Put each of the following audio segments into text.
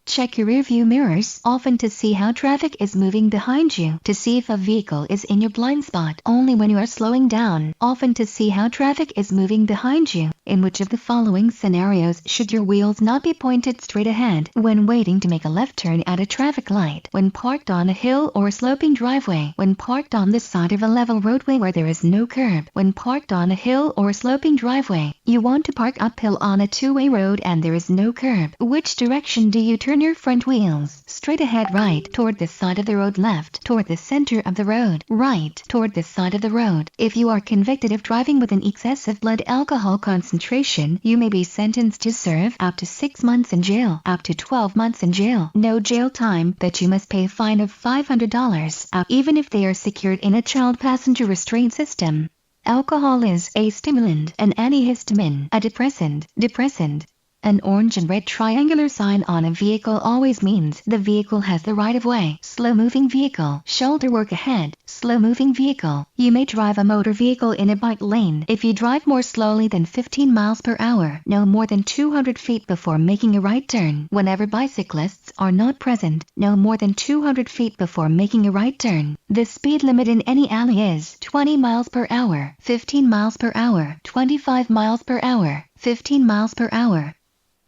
Check your rearview mirrors often to see how traffic is moving behind you, to see if a vehicle is in your blind spot. Only when you are slowing down, often to see how traffic is moving behind you. In which of the following scenarios should your wheels not be pointed straight ahead? When waiting to make a left turn at a traffic light, when parked on a hill or sloping driveway, when parked on the side of a level roadway where there is no curb, when parked on a hill or sloping driveway. You want to park uphill on a two-way road and there is no curb. Which direction do you turn your front wheels? Straight ahead, right, toward the side of the road, left, toward the center of the road, right, toward the side of the road. If you are convicted of driving with an excessive blood alcohol concentration, you may be sentenced to serve up to 6 months in jail, up to 12 months in jail. No jail time, but you must pay a fine of $500, even if they are secured in a child passenger restraint system. Alcohol is a stimulant, an antihistamine, a depressant. An orange and red triangular sign on a vehicle always means the vehicle has the right of way. Slow-moving vehicle, shoulder work ahead. Slow-moving vehicle. You may drive a motor vehicle in a bike lane if you drive more slowly than 15 miles per hour, no more than 200 feet before making a right turn. Whenever bicyclists are not present, no more than 200 feet before making a right turn. The speed limit in any alley is 20 miles per hour, 15 miles per hour, 25 miles per hour, 15 miles per hour.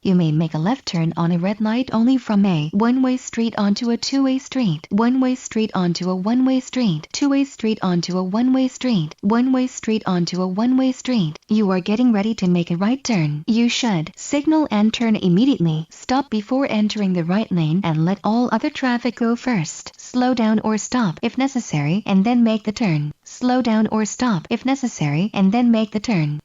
You may make a left turn on a red light only from a one-way street onto a two-way street, one-way street onto a one-way street, two-way street onto a one-way street, one-way street onto a one-way street. You are getting ready to make a right turn. You should signal and turn immediately. Stop before entering the right lane and let all other traffic go first. Slow down or stop if necessary and then make the turn. Slow down or stop if necessary and then make the turn.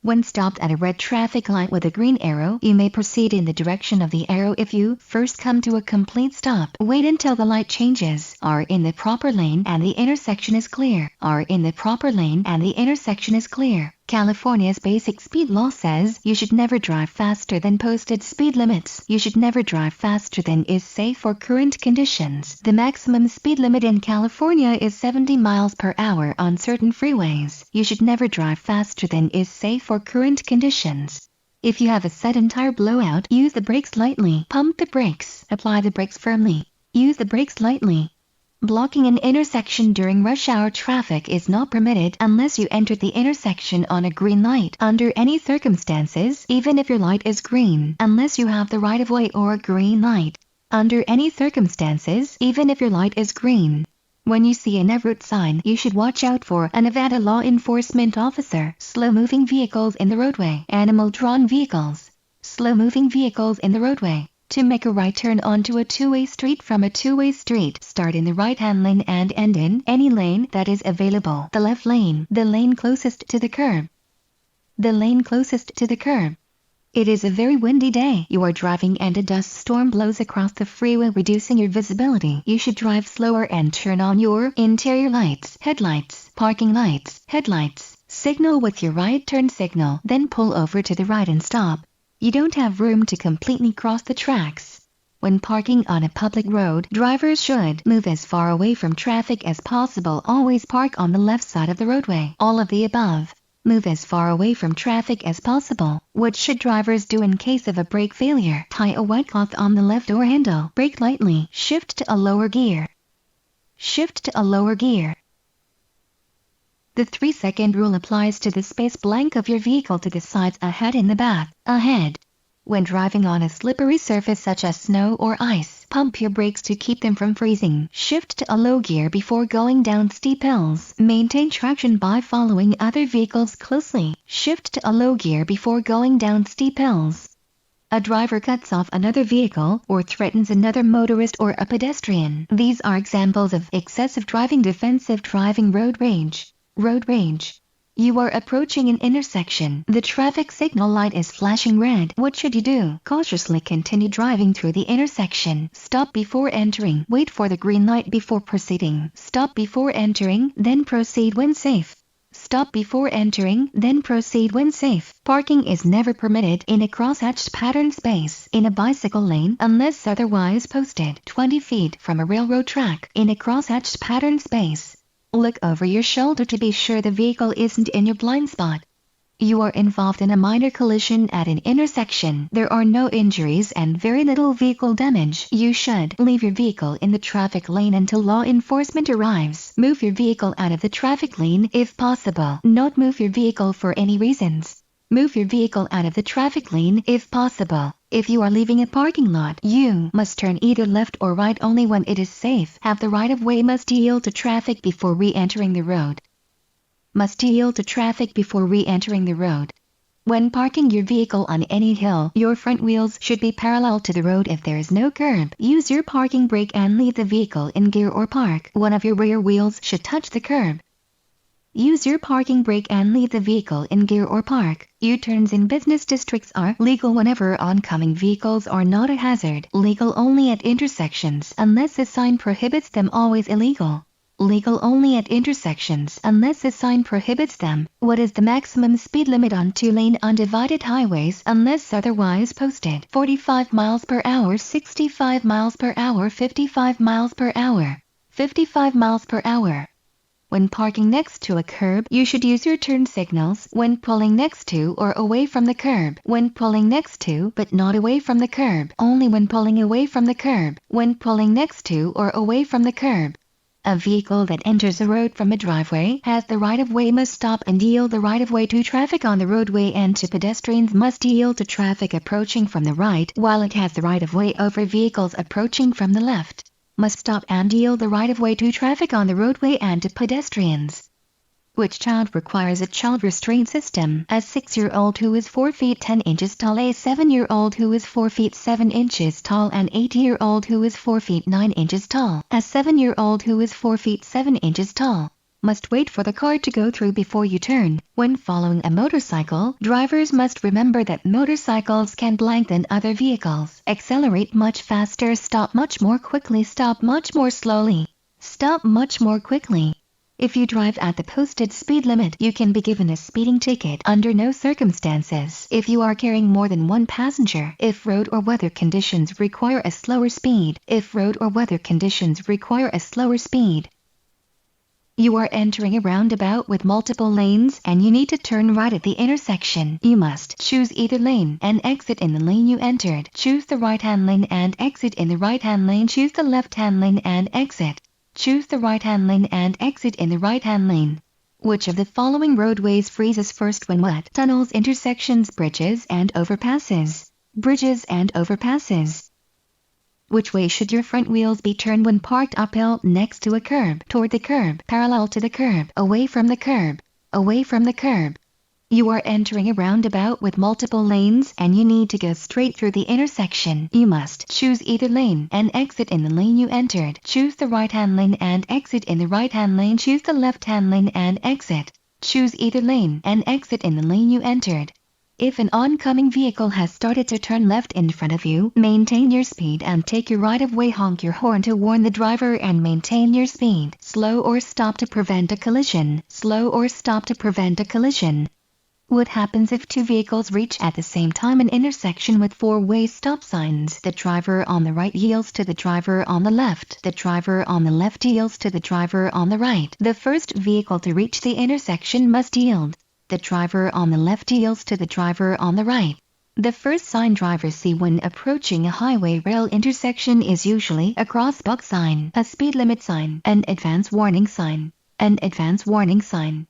When stopped at a red traffic light with a green arrow, you may proceed in the direction of the arrow. If you first come to a complete stop, wait until the light changes. Are in the proper lane and the intersection is clear. Are in the proper lane and the intersection is clear. California's basic speed law says you should never drive faster than posted speed limits. You should never drive faster than is safe for current conditions. The maximum speed limit in California is 70 miles per hour on certain freeways. You should never drive faster than is safe for current conditions. If you have a sudden tire blowout, use the brakes lightly. Pump the brakes. Apply the brakes firmly. Use the brakes lightly. Blocking an intersection during rush hour traffic is not permitted unless you entered the intersection on a green light. Under any circumstances, even if your light is green, unless you have the right of way or a green light. Under any circumstances, even if your light is green. When you see a no route sign, you should watch out for a Nevada law enforcement officer. Slow-moving vehicles in the roadway. Animal-drawn vehicles. Slow-moving vehicles in the roadway. To make a right turn onto a two-way street from a two-way street, start in the right-hand lane and end in any lane that is available. The left lane, the lane closest to the curb. The lane closest to the curb. It is a very windy day. You are driving and a dust storm blows across the freeway, reducing your visibility. You should drive slower and turn on your interior lights, headlights, parking lights, headlights. Signal with your right turn signal, then pull over to the right and stop. You don't have room to completely cross the tracks. When parking on a public road, drivers should move as far away from traffic as possible. Always park on the left side of the roadway. All of the above. Move as far away from traffic as possible. What should drivers do in case of a brake failure? Tie a white cloth on the left door handle. Brake lightly. Shift to a lower gear. Shift to a lower gear. The 3-second rule applies to the space blank of your vehicle, to the sides, ahead, in the back, ahead. When driving on a slippery surface such as snow or ice, pump your brakes to keep them from freezing. Shift to a low gear before going down steep hills. Maintain traction by following other vehicles closely. Shift to a low gear before going down steep hills. A driver cuts off another vehicle or threatens another motorist or a pedestrian. These are examples of excessive driving. Defensive driving. Road rage. Road rage. You are approaching an intersection. The traffic signal light is flashing red. What should you do? Cautiously continue driving through the intersection. Stop before entering. Wait for the green light before proceeding. Stop before entering, then proceed when safe. Stop before entering, then proceed when safe. Parking is never permitted in a crosshatched pattern space in a bicycle lane unless otherwise posted. 20 feet from a railroad track in a crosshatched pattern space. Look over your shoulder to be sure the vehicle isn't in your blind spot. You are involved in a minor collision at an intersection. There are no injuries and very little vehicle damage. You should leave your vehicle in the traffic lane until law enforcement arrives. Move your vehicle out of the traffic lane if possible. Not move your vehicle for any reasons. Move your vehicle out of the traffic lane if possible. If you are leaving a parking lot, you must turn either left or right only when it is safe. Have the right-of-way. Must yield to traffic before re-entering the road. Must yield to traffic before re-entering the road. When parking your vehicle on any hill, your front wheels should be parallel to the road if there is no curb. Use your parking brake and leave the vehicle in gear or park. One of your rear wheels should touch the curb. Use your parking brake and leave the vehicle in gear or park. U-turns in business districts are legal whenever oncoming vehicles are not a hazard. Legal only at intersections unless a sign prohibits them. Always illegal. Legal only at intersections unless a sign prohibits them. What is the maximum speed limit on two-lane undivided highways unless otherwise posted? 45 miles per hour, 65 miles per hour, 55 miles per hour, 55 miles per hour. When parking next to a curb, you should use your turn signals when pulling next to or away from the curb. When pulling next to but not away from the curb. Only when pulling away from the curb. When pulling next to or away from the curb. A vehicle that enters a road from a driveway has the right-of-way. Must stop and yield the right-of-way to traffic on the roadway and to pedestrians. Must yield to traffic approaching from the right while it has the right-of-way over vehicles approaching from the left. Must stop and yield the right-of-way to traffic on the roadway and to pedestrians. Which child requires a child restraint system? A 6-year-old who is 4 feet 10 inches tall, a 7-year-old who is 4 feet 7 inches tall, an 8-year-old who is 4 feet 9 inches tall, a 7-year-old who is 4 feet 7 inches tall. Must wait for the car to go through before you turn. When following a motorcycle, drivers must remember that motorcycles can blank than other vehicles. Accelerate much faster, stop much more quickly, stop much more slowly, stop much more quickly. If you drive at the posted speed limit, you can be given a speeding ticket under no circumstances. If you are carrying more than one passenger, if road or weather conditions require a slower speed, if road or weather conditions require a slower speed. You are entering a roundabout with multiple lanes and you need to turn right at the intersection. You must choose either lane and exit in the lane you entered. Choose the right-hand lane and exit in the right-hand lane. Choose the left-hand lane and exit. Choose the right-hand lane and exit in the right-hand lane. Which of the following roadways freezes first when wet? Tunnels, intersections, bridges and overpasses. Bridges and overpasses. Which way should your front wheels be turned when parked? Uphill, next to a curb, toward the curb, parallel to the curb, away from the curb, away from the curb. You are entering a roundabout with multiple lanes and you need to go straight through the intersection. You must choose either lane and exit in the lane you entered. Choose the right-hand lane and exit in the right-hand lane. Choose the left-hand lane and exit. Choose either lane and exit in the lane you entered. If an oncoming vehicle has started to turn left in front of you, maintain your speed and take your right-of-way. Honk your horn to warn the driver and maintain your speed. Slow or stop to prevent a collision. Slow or stop to prevent a collision. What happens if two vehicles reach at the same time an intersection with four-way stop signs? The driver on the right yields to the driver on the left. The driver on the left yields to the driver on the right. The first vehicle to reach the intersection must yield. The driver on the left yields to the driver on the right. The first sign drivers see when approaching a highway rail intersection is usually a crosswalk sign, a speed limit sign, an advance warning sign, an advance warning sign.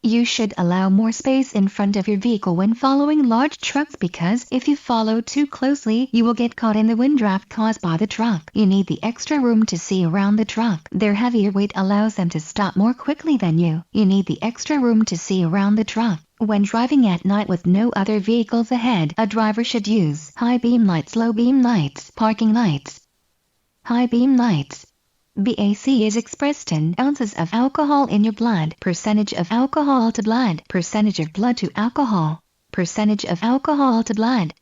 You should allow more space in front of your vehicle when following large trucks because if you follow too closely, you will get caught in the wind draft caused by the truck. You need the extra room to see around the truck. Their heavier weight allows them to stop more quickly than you. You need the extra room to see around the truck. When driving at night with no other vehicles ahead, a driver should use high beam lights, low beam lights, parking lights. High beam lights. BAC is expressed in ounces of alcohol in your blood, percentage of alcohol to blood, percentage of blood to alcohol, percentage of alcohol to blood.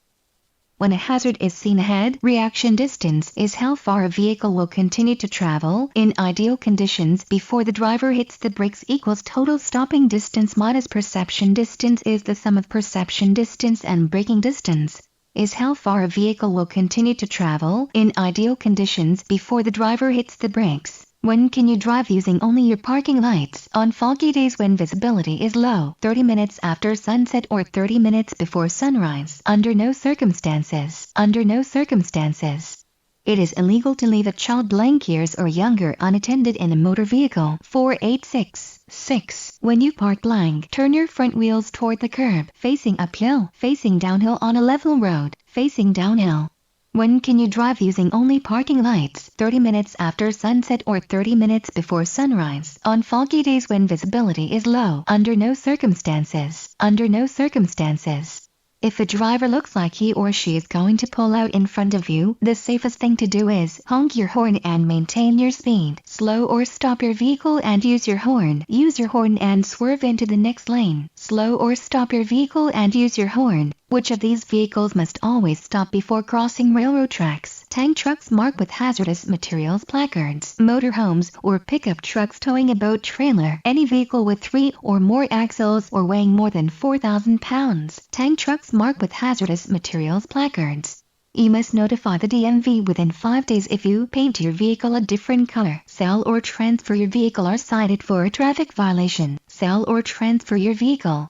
When a hazard is seen ahead, reaction distance is how far a vehicle will continue to travel in ideal conditions before the driver hits the brakes equals total stopping distance minus perception distance is the sum of perception distance and braking distance. Is how far a vehicle will continue to travel in ideal conditions before the driver hits the brakes. When can you drive using only your parking lights? On foggy days when visibility is low, 30 minutes after sunset or 30 minutes before sunrise. Under no circumstances. Under no circumstances. It is illegal to leave a child blank years or younger unattended in a motor vehicle. 4866. When you park blank, turn your front wheels toward the curb, facing uphill, facing downhill on a level road, facing downhill. When can you drive using only parking lights? 30 minutes after sunset or 30 minutes before sunrise. On foggy days when visibility is low. Under no circumstances. Under no circumstances. If a driver looks like he or she is going to pull out in front of you, the safest thing to do is honk your horn and maintain your speed. Slow or stop your vehicle and use your horn. Use your horn and swerve into the next lane. Slow or stop your vehicle and use your horn. Which of these vehicles must always stop before crossing railroad tracks? Tank trucks marked with hazardous materials placards, motorhomes, or pickup trucks towing a boat trailer, any vehicle with 3 or more axles or weighing more than 4,000 pounds. Tank trucks marked with hazardous materials placards. You must notify the DMV within 5 days if you paint your vehicle a different color. Sell or transfer your vehicle are cited for a traffic violation. Sell or transfer your vehicle.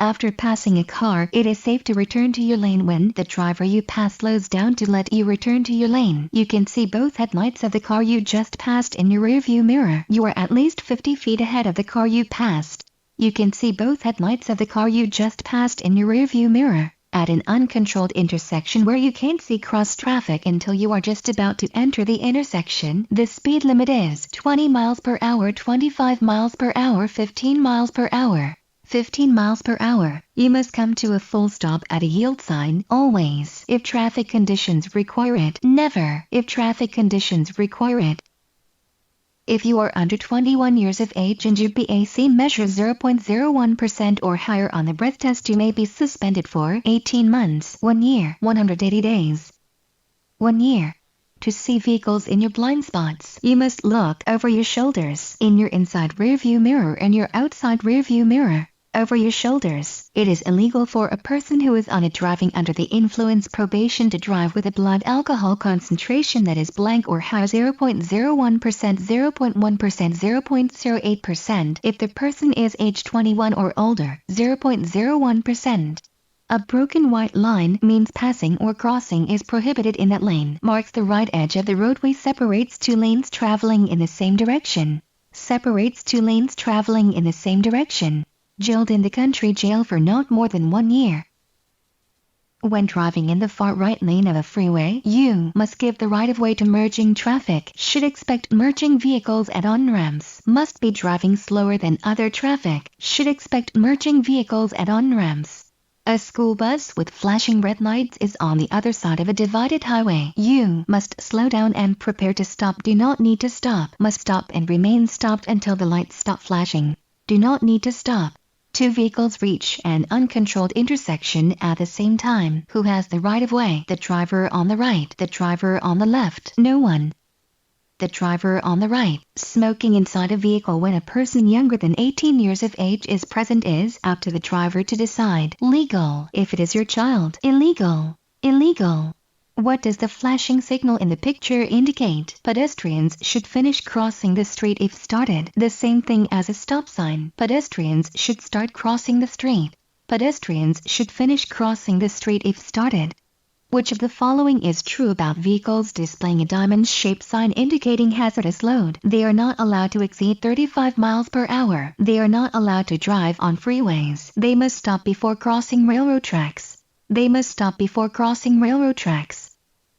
After passing a car, it is safe to return to your lane when the driver you pass slows down to let you return to your lane. You can see both headlights of the car you just passed in your rearview mirror. You are at least 50 feet ahead of the car you passed. You can see both headlights of the car you just passed in your rearview mirror. At an uncontrolled intersection where you can't see cross traffic until you are just about to enter the intersection, the speed limit is 20 miles per hour, 25 miles per hour, 15 miles per hour. 15 miles per hour. You must come to a full stop at a yield sign, always. If traffic conditions require it, never. If traffic conditions require it. If you are under 21 years of age and your BAC measures 0.01% or higher on the breath test, you may be suspended for 18 months, 1 year, 180 days. 1 year. To see vehicles in your blind spots, you must look over your shoulders, in your inside rearview mirror and your outside rearview mirror. Over your shoulders. It is illegal for a person who is on a driving under the influence probation to drive with a blood alcohol concentration that is blank or high 0.01%, 0.1%, 0.08% if the person is age 21 or older, 0.01%. A broken white line means passing or crossing is prohibited in that lane. Marks the right edge of the roadway, separates 2 lanes traveling in the same direction. Separates 2 lanes traveling in the same direction. Jailed in the country jail for not more than 1 year. When driving in the far right lane of a freeway, you must give the right-of-way to merging traffic. Should expect merging vehicles at on-ramps. Must be driving slower than other traffic. Should expect merging vehicles at on-ramps. A school bus with flashing red lights is on the other side of a divided highway. You must slow down and prepare to stop. Do not need to stop. Must stop and remain stopped until the lights stop flashing. Do not need to stop. 2 vehicles reach an uncontrolled intersection at the same time. Who has the right-of-way? The driver on the right. The driver on the left. No one. The driver on the right. Smoking inside a vehicle when a person younger than 18 years of age is present is up to the driver to decide. Legal. If it is your child. Illegal. Illegal. What does the flashing signal in the picture indicate? Pedestrians should finish crossing the street if started. The same thing as a stop sign. Pedestrians should start crossing the street. Pedestrians should finish crossing the street if started. Which of the following is true about vehicles displaying a diamond-shaped sign indicating hazardous load? They are not allowed to exceed 35 miles per hour. They are not allowed to drive on freeways. They must stop before crossing railroad tracks. They must stop before crossing railroad tracks.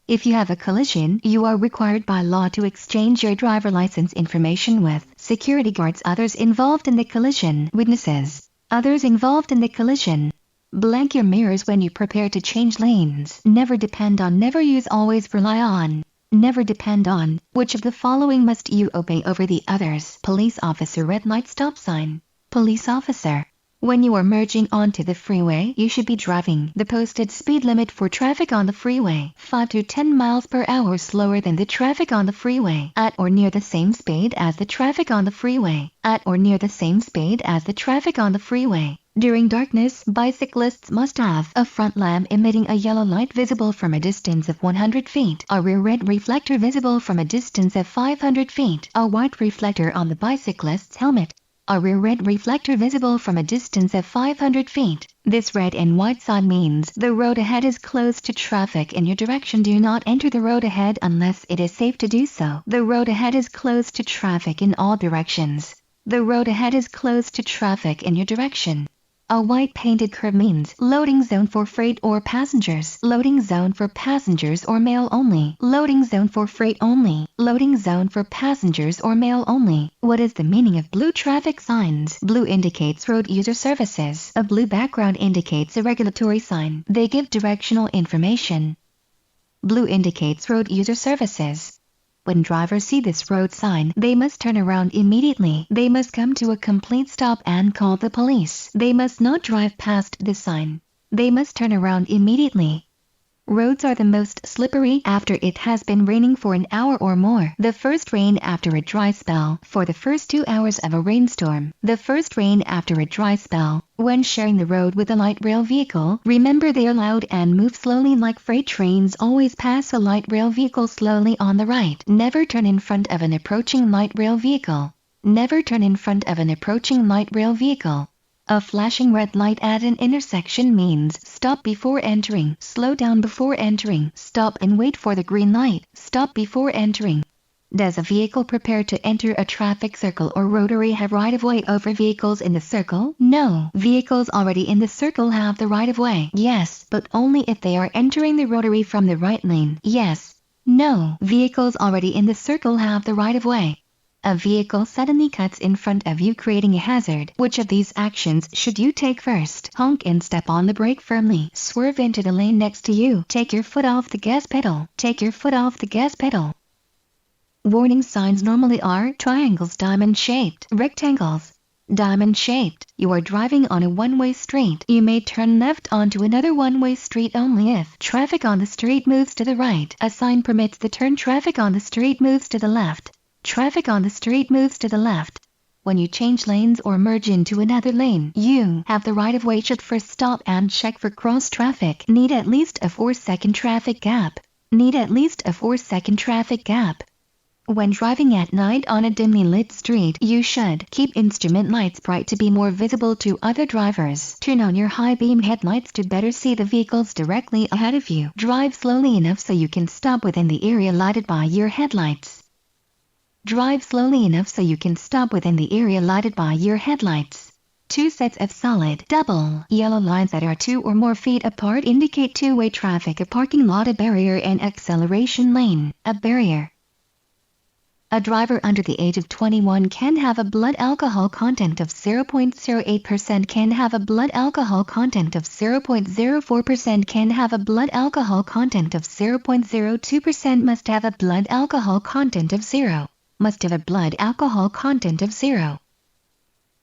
If you have a collision, you are required by law to exchange your driver license information with security guards, others involved in the collision, witnesses, others involved in the collision. Blank your mirrors when you prepare to change lanes. Never depend on, never use, always rely on. Never depend on. Which of the following must you obey over the others? Police officer, red light, stop sign. Police officer. When you are merging onto the freeway, you should be driving the posted speed limit for traffic on the freeway, 5 to 10 miles per hour slower than the traffic on the freeway, at or near the same speed as the traffic on the freeway, at or near the same speed as the traffic on the freeway. During darkness, bicyclists must have a front lamp emitting a yellow light visible from a distance of 100 feet, a rear red reflector visible from a distance of 500 feet, a white reflector on the bicyclist's helmet, a rear red reflector visible from a distance of 500 feet. This red and white sign means the road ahead is closed to traffic in your direction. Do not enter the road ahead unless it is safe to do so. The road ahead is closed to traffic in all directions. The road ahead is closed to traffic in your direction. A white painted curve means loading zone for freight or passengers, loading zone for passengers or mail only, loading zone for freight only, loading zone for passengers or mail only. What is the meaning of blue traffic signs? Blue indicates road user services. A blue background indicates a regulatory sign. They give directional information. Blue indicates road user services. When drivers see this road sign, they must turn around immediately. They must come to a complete stop and call the police. They must not drive past this sign. They must turn around immediately. Roads are the most slippery after it has been raining for an hour or more. The first rain after a dry spell. For the first 2 hours of a rainstorm. The first rain after a dry spell. When sharing the road with a light rail vehicle, remember they are loud and move slowly like freight trains. Always pass a light rail vehicle slowly on the right. Never turn in front of an approaching light rail vehicle. Never turn in front of an approaching light rail vehicle. A flashing red light at an intersection means stop before entering, slow down before entering, stop and wait for the green light, stop before entering. Does a vehicle prepare to enter a traffic circle or rotary have right-of-way over vehicles in the circle? No. Vehicles already in the circle have the right-of-way. Yes, but only if they are entering the rotary from the right lane. Yes. No. Vehicles already in the circle have the right-of-way. A vehicle suddenly cuts in front of you, creating a hazard. Which of these actions should you take first? Honk and step on the brake firmly. Swerve into the lane next to you. Take your foot off the gas pedal. Take your foot off the gas pedal. Warning signs normally are triangles, diamond-shaped, rectangles. Diamond-shaped. You are driving on a one-way street. You may turn left onto another one-way street only if traffic on the street moves to the right. A sign permits the turn. Traffic on the street moves to the left. Traffic on the street moves to the left. When you change lanes or merge into another lane, you have the right-of-way. Should first stop and check for cross traffic. Need at least a 4-second traffic gap. Need at least a 4-second traffic gap. When driving at night on a dimly lit street, you should keep instrument lights bright to be more visible to other drivers. Turn on your high beam headlights to better see the vehicles directly ahead of you. Drive slowly enough so you can stop within the area lighted by your headlights. Drive slowly enough so you can stop within the area lighted by your headlights. 2 sets of solid, double, yellow lines that are 2 or more feet apart indicate two-way traffic. A parking lot, a barrier, and acceleration lane. A barrier. A driver under the age of 21 can have a blood alcohol content of 0.08%, can have a blood alcohol content of 0.04%, can have a blood alcohol content of 0.02%, must have a blood alcohol content of 0. Must have a blood alcohol content of 0.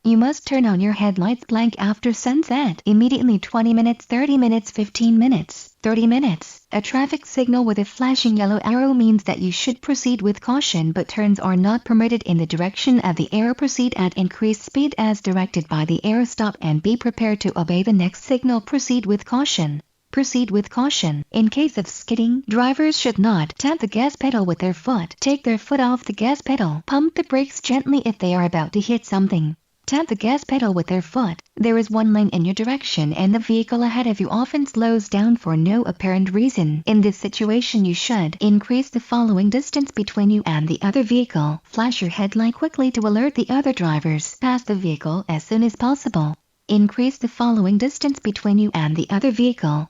You must turn on your headlights blank after sunset. Immediately. 20 minutes, 30 minutes, 15 minutes, 30 minutes. A traffic signal with a flashing yellow arrow means that you should proceed with caution, but turns are not permitted in the direction of the arrow. Proceed at increased speed as directed by the arrow. Stop and be prepared to obey the next signal. Proceed with caution. Proceed with caution. In case of skidding, drivers should not tap the gas pedal with their foot. Take their foot off the gas pedal. Pump the brakes gently if they are about to hit something. Tap the gas pedal with their foot. There is one lane in your direction and the vehicle ahead of you often slows down for no apparent reason. In this situation, you should increase the following distance between you and the other vehicle. Flash your headlight quickly to alert the other drivers. Pass the vehicle as soon as possible. Increase the following distance between you and the other vehicle.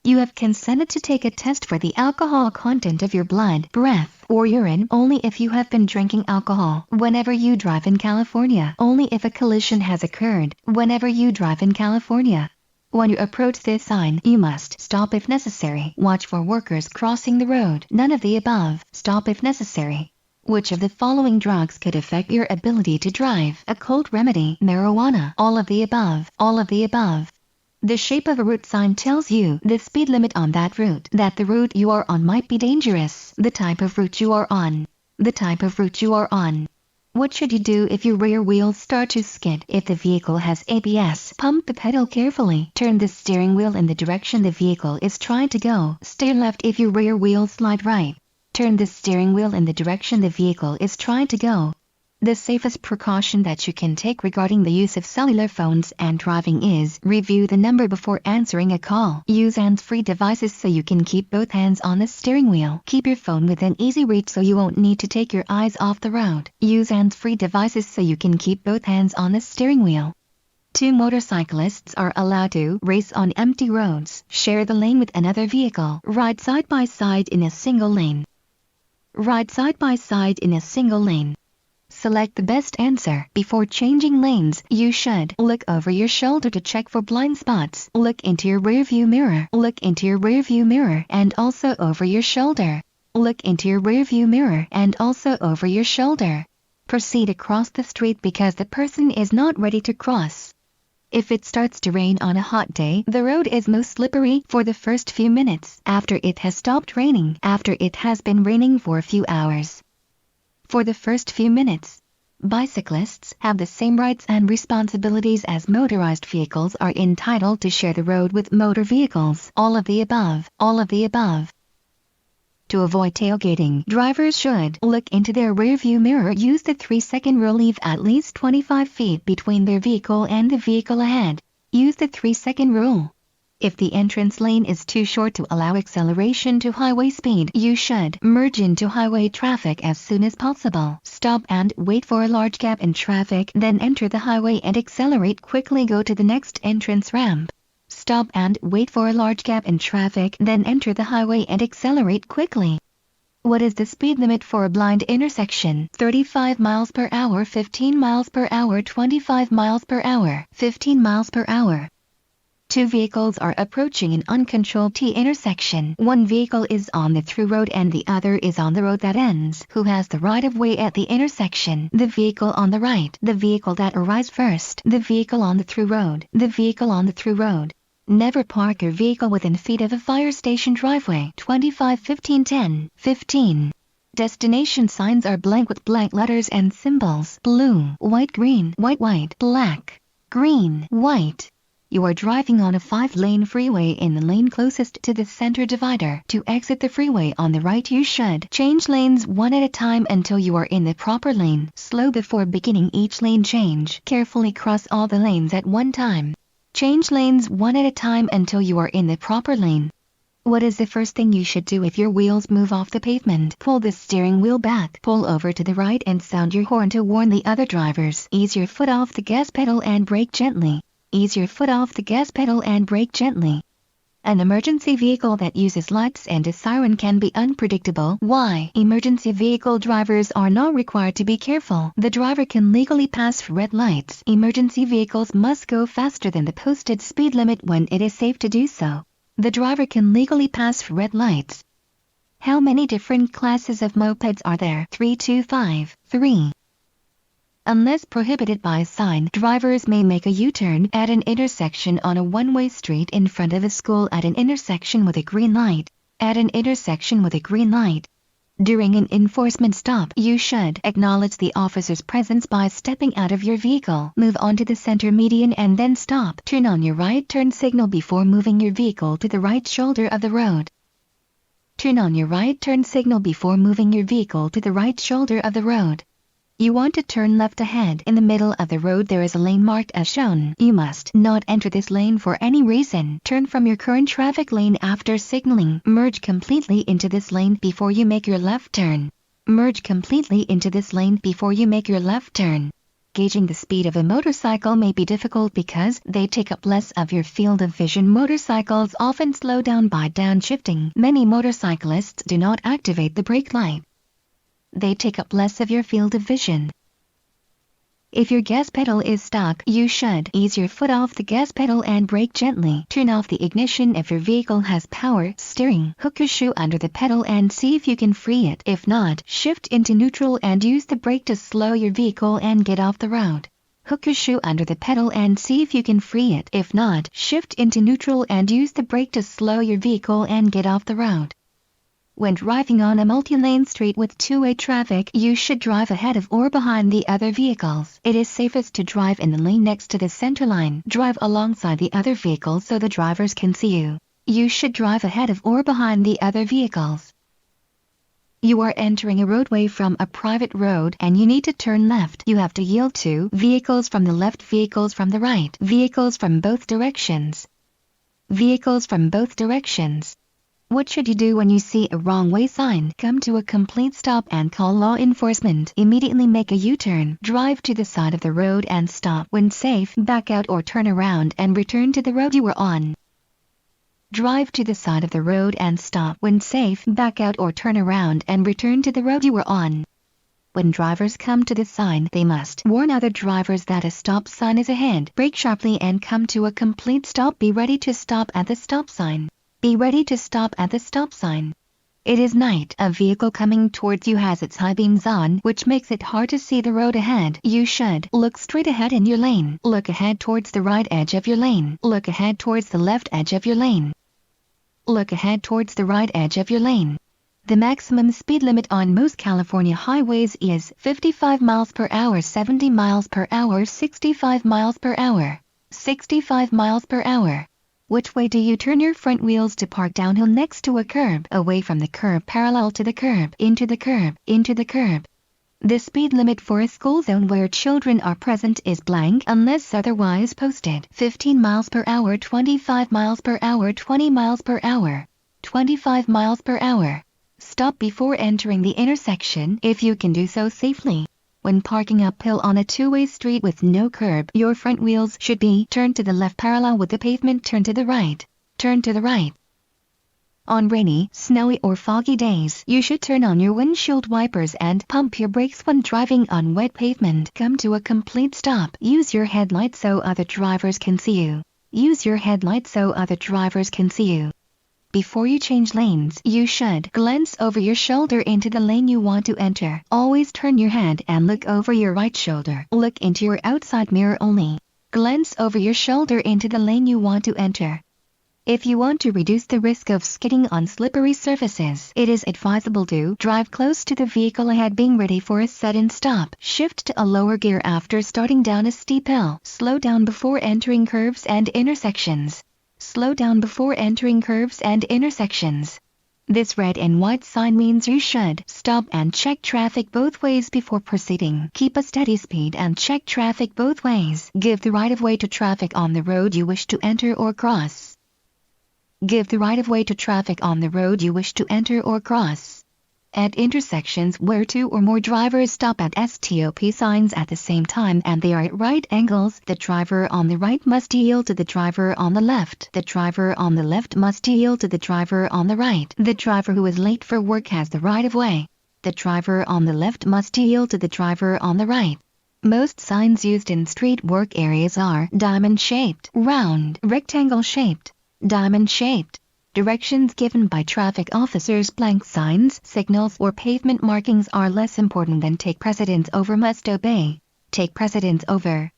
You have consented to take a test for the alcohol content of your blood, breath, or urine only if you have been drinking alcohol. Whenever you drive in California, only if a collision has occurred. Whenever you drive in California. When you approach this sign, you must stop if necessary. Watch for workers crossing the road. None of the above. Stop if necessary. Which of the following drugs could affect your ability to drive? A cold remedy, marijuana. All of the above. All of the above. The shape of a route sign tells you the speed limit on that route, that the route you are on might be dangerous. The type of route you are on. The type of route you are on. What should you do if your rear wheels start to skid? If the vehicle has ABS, pump the pedal carefully. Turn the steering wheel in the direction the vehicle is trying to go. Steer left if your rear wheels slide right. Turn the steering wheel in the direction the vehicle is trying to go. The safest precaution that you can take regarding the use of cellular phones and driving is review the number before answering a call. Use hands-free devices so you can keep both hands on the steering wheel. Keep your phone within easy reach so you won't need to take your eyes off the road. Use hands-free devices so you can keep both hands on the steering wheel. 2 motorcyclists are allowed to race on empty roads. Share the lane with another vehicle. Ride side by side in a single lane. Ride side by side in a single lane. Select the best answer. Before changing lanes, you should look over your shoulder to check for blind spots. Look into your rearview mirror. Look into your rearview mirror and also over your shoulder. Look into your rearview mirror and also over your shoulder. Proceed across the street because the person is not ready to cross. If it starts to rain on a hot day, the road is most slippery for the first few minutes after it has stopped raining, after it has been raining for a few hours. For the first few minutes, bicyclists have the same rights and responsibilities as motorized vehicles are entitled to share the road with motor vehicles. All of the above. All of the above. To avoid tailgating, drivers should look into their rearview mirror. Use the 3-second rule. Leave at least 25 feet between their vehicle and the vehicle ahead. Use the 3-second rule. If the entrance lane is too short to allow acceleration to highway speed, you should merge into highway traffic as soon as possible. Stop and wait for a large gap in traffic, then enter the highway and accelerate quickly. Go to the next entrance ramp. Stop and wait for a large gap in traffic, then enter the highway and accelerate quickly. What is the speed limit for a blind intersection? 35 miles per hour, 15 miles per hour, 25 miles per hour, 15 miles per hour. 2 vehicles are approaching an uncontrolled T intersection. One vehicle is on the through road and the other is on the road that ends. Who has the right of way at the intersection? The vehicle on the right. The vehicle that arrives first. The vehicle on the through road. The vehicle on the through road. Never park your vehicle within feet of a fire station driveway. 25 15 10 15. Destination signs are blank with blank letters and symbols. Blue, white, green, white, white, black, green, white. You are driving on a 5-lane freeway in the lane closest to the center divider. To exit the freeway on the right, you should change lanes one at a time until you are in the proper lane. Slow before beginning each lane change. Carefully cross all the lanes at one time. Change lanes one at a time until you are in the proper lane. What is the first thing you should do if your wheels move off the pavement? Pull the steering wheel back. Pull over to the right and sound your horn to warn the other drivers. Ease your foot off the gas pedal and brake gently. Ease your foot off the gas pedal and brake gently. An emergency vehicle that uses lights and a siren can be unpredictable. Why? Emergency vehicle drivers are not required to be careful. The driver can legally pass red lights. Emergency vehicles must go faster than the posted speed limit when it is safe to do so. The driver can legally pass red lights. How many different classes of mopeds are there? 3 2 5 3. Unless prohibited by sign, drivers may make a U-turn at an intersection on a one-way street in front of a school, at an intersection with a green light, at an intersection with a green light. During an enforcement stop, you should acknowledge the officer's presence by stepping out of your vehicle. Move onto the center median and then stop. Turn on your right turn signal before moving your vehicle to the right shoulder of the road. Turn on your right turn signal before moving your vehicle to the right shoulder of the road. You want to turn left ahead. In the middle of the road there is a lane marked as shown. You must not enter this lane for any reason. Turn from your current traffic lane after signaling. Merge completely into this lane before you make your left turn. Merge completely into this lane before you make your left turn. Gauging the speed of a motorcycle may be difficult because they take up less of your field of vision. Motorcycles often slow down by downshifting. Many motorcyclists do not activate the brake light. They take up less of your field of vision. If your gas pedal is stuck, you should ease your foot off the gas pedal and brake gently. Turn off the ignition if your vehicle has power steering. Hook your shoe under the pedal and see if you can free it. If not, shift into neutral and use the brake to slow your vehicle and get off the road. Hook your shoe under the pedal and see if you can free it. If not, shift into neutral and use the brake to slow your vehicle and get off the road. When driving on a multi-lane street with two-way traffic, you should drive ahead of or behind the other vehicles. It is safest to drive in the lane next to the center line. Drive alongside the other vehicles so the drivers can see you. You should drive ahead of or behind the other vehicles. You are entering a roadway from a private road and you need to turn left. You have to yield to vehicles from the left, vehicles from the right, vehicles from both directions. Vehicles from both directions. What should you do when you see a wrong way sign? Come to a complete stop and call law enforcement. Immediately make a U-turn. Drive to the side of the road and stop. When safe, back out or turn around and return to the road you were on. Drive to the side of the road and stop. When safe, back out or turn around and return to the road you were on. When drivers come to the sign, they must warn other drivers that a stop sign is ahead. Brake sharply and come to a complete stop. Be ready to stop at the stop sign. Be ready to stop at the stop sign. It is night. A vehicle coming towards you has its high beams on, which makes it hard to see the road ahead. You should look straight ahead in your lane. Look ahead towards the right edge of your lane. Look ahead towards the left edge of your lane. Look ahead towards the right edge of your lane. The maximum speed limit on most California highways is 55 miles per hour, 70 miles per hour, 65 miles per hour, 65 miles per hour. Which way do you turn your front wheels to park? Downhill next to a curb, away from the curb, parallel to the curb, into the curb, into the curb. The speed limit for a school zone where children are present is blank unless otherwise posted. 15 miles per hour, 25 miles per hour, 20 miles per hour, 25 miles per hour. Stop before entering the intersection if you can do so safely. When parking uphill on a two-way street with no curb, your front wheels should be turned to the left parallel with the pavement. Turn to the right. Turn to the right. On rainy, snowy or foggy days, you should turn on your windshield wipers and pump your brakes when driving on wet pavement. Come to a complete stop. Use your headlights so other drivers can see you. Use your headlights so other drivers can see you. Before you change lanes, you should glance over your shoulder into the lane you want to enter. Always turn your head and look over your right shoulder. Look into your outside mirror only. Glance over your shoulder into the lane you want to enter. If you want to reduce the risk of skidding on slippery surfaces, it is advisable to drive close to the vehicle ahead, being ready for a sudden stop. Shift to a lower gear after starting down a steep hill. Slow down before entering curves and intersections. Slow down before entering curves and intersections. This red and white sign means you should stop and check traffic both ways before proceeding. Keep a steady speed and check traffic both ways. Give the right-of-way to traffic on the road you wish to enter or cross. Give the right-of-way to traffic on the road you wish to enter or cross. At intersections where two or more drivers stop at stop signs at the same time and they are at right angles, the driver on the right must yield to the driver on the left. The driver on the left must yield to the driver on the right. The driver who is late for work has the right-of-way. The driver on the left must yield to the driver on the right. Most signs used in street work areas are diamond-shaped, round, rectangle-shaped, diamond-shaped. Directions given by traffic officers, blank signs, signals, or pavement markings are less important than take precedence over, must obey. Take precedence over.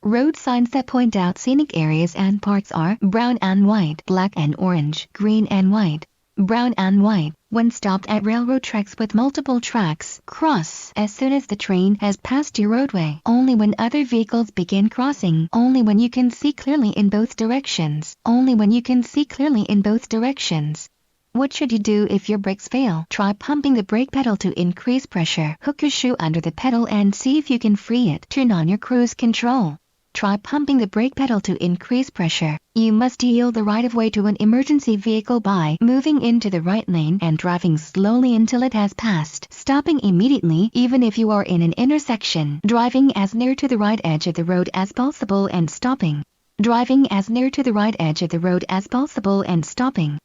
Road signs that point out scenic areas and parks are brown and white, black and orange, green and white. Brown and white. When stopped at railroad tracks with multiple tracks, cross as soon as the train has passed your roadway. Only when other vehicles begin crossing. Only when you can see clearly in both directions. Only when you can see clearly in both directions. What should you do if your brakes fail? Try pumping the brake pedal to increase pressure. Hook your shoe under the pedal and see if you can free it. Turn on your cruise control. Try pumping the brake pedal to increase pressure. You must yield the right-of-way to an emergency vehicle by moving into the right lane and driving slowly until it has passed. Stopping immediately even if you are in an intersection. Driving as near to the right edge of the road as possible and stopping. Driving as near to the right edge of the road as possible and stopping.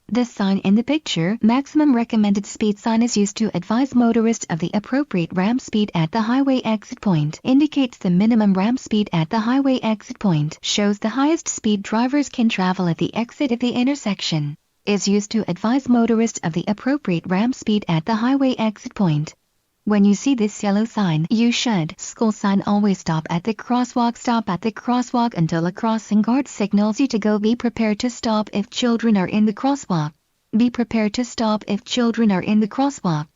The sign in the picture, maximum recommended speed sign, is used to advise motorists of the appropriate ramp speed at the highway exit point. Indicates the minimum ramp speed at the highway exit point. Shows the highest speed drivers can travel at the exit of the intersection. Is used to advise motorists of the appropriate ramp speed at the highway exit point. When you see this yellow sign, you should. School sign, always stop at the crosswalk. Stop at the crosswalk until a crossing guard signals you to go. Be prepared to stop if children are in the crosswalk. Be prepared to stop if children are in the crosswalk.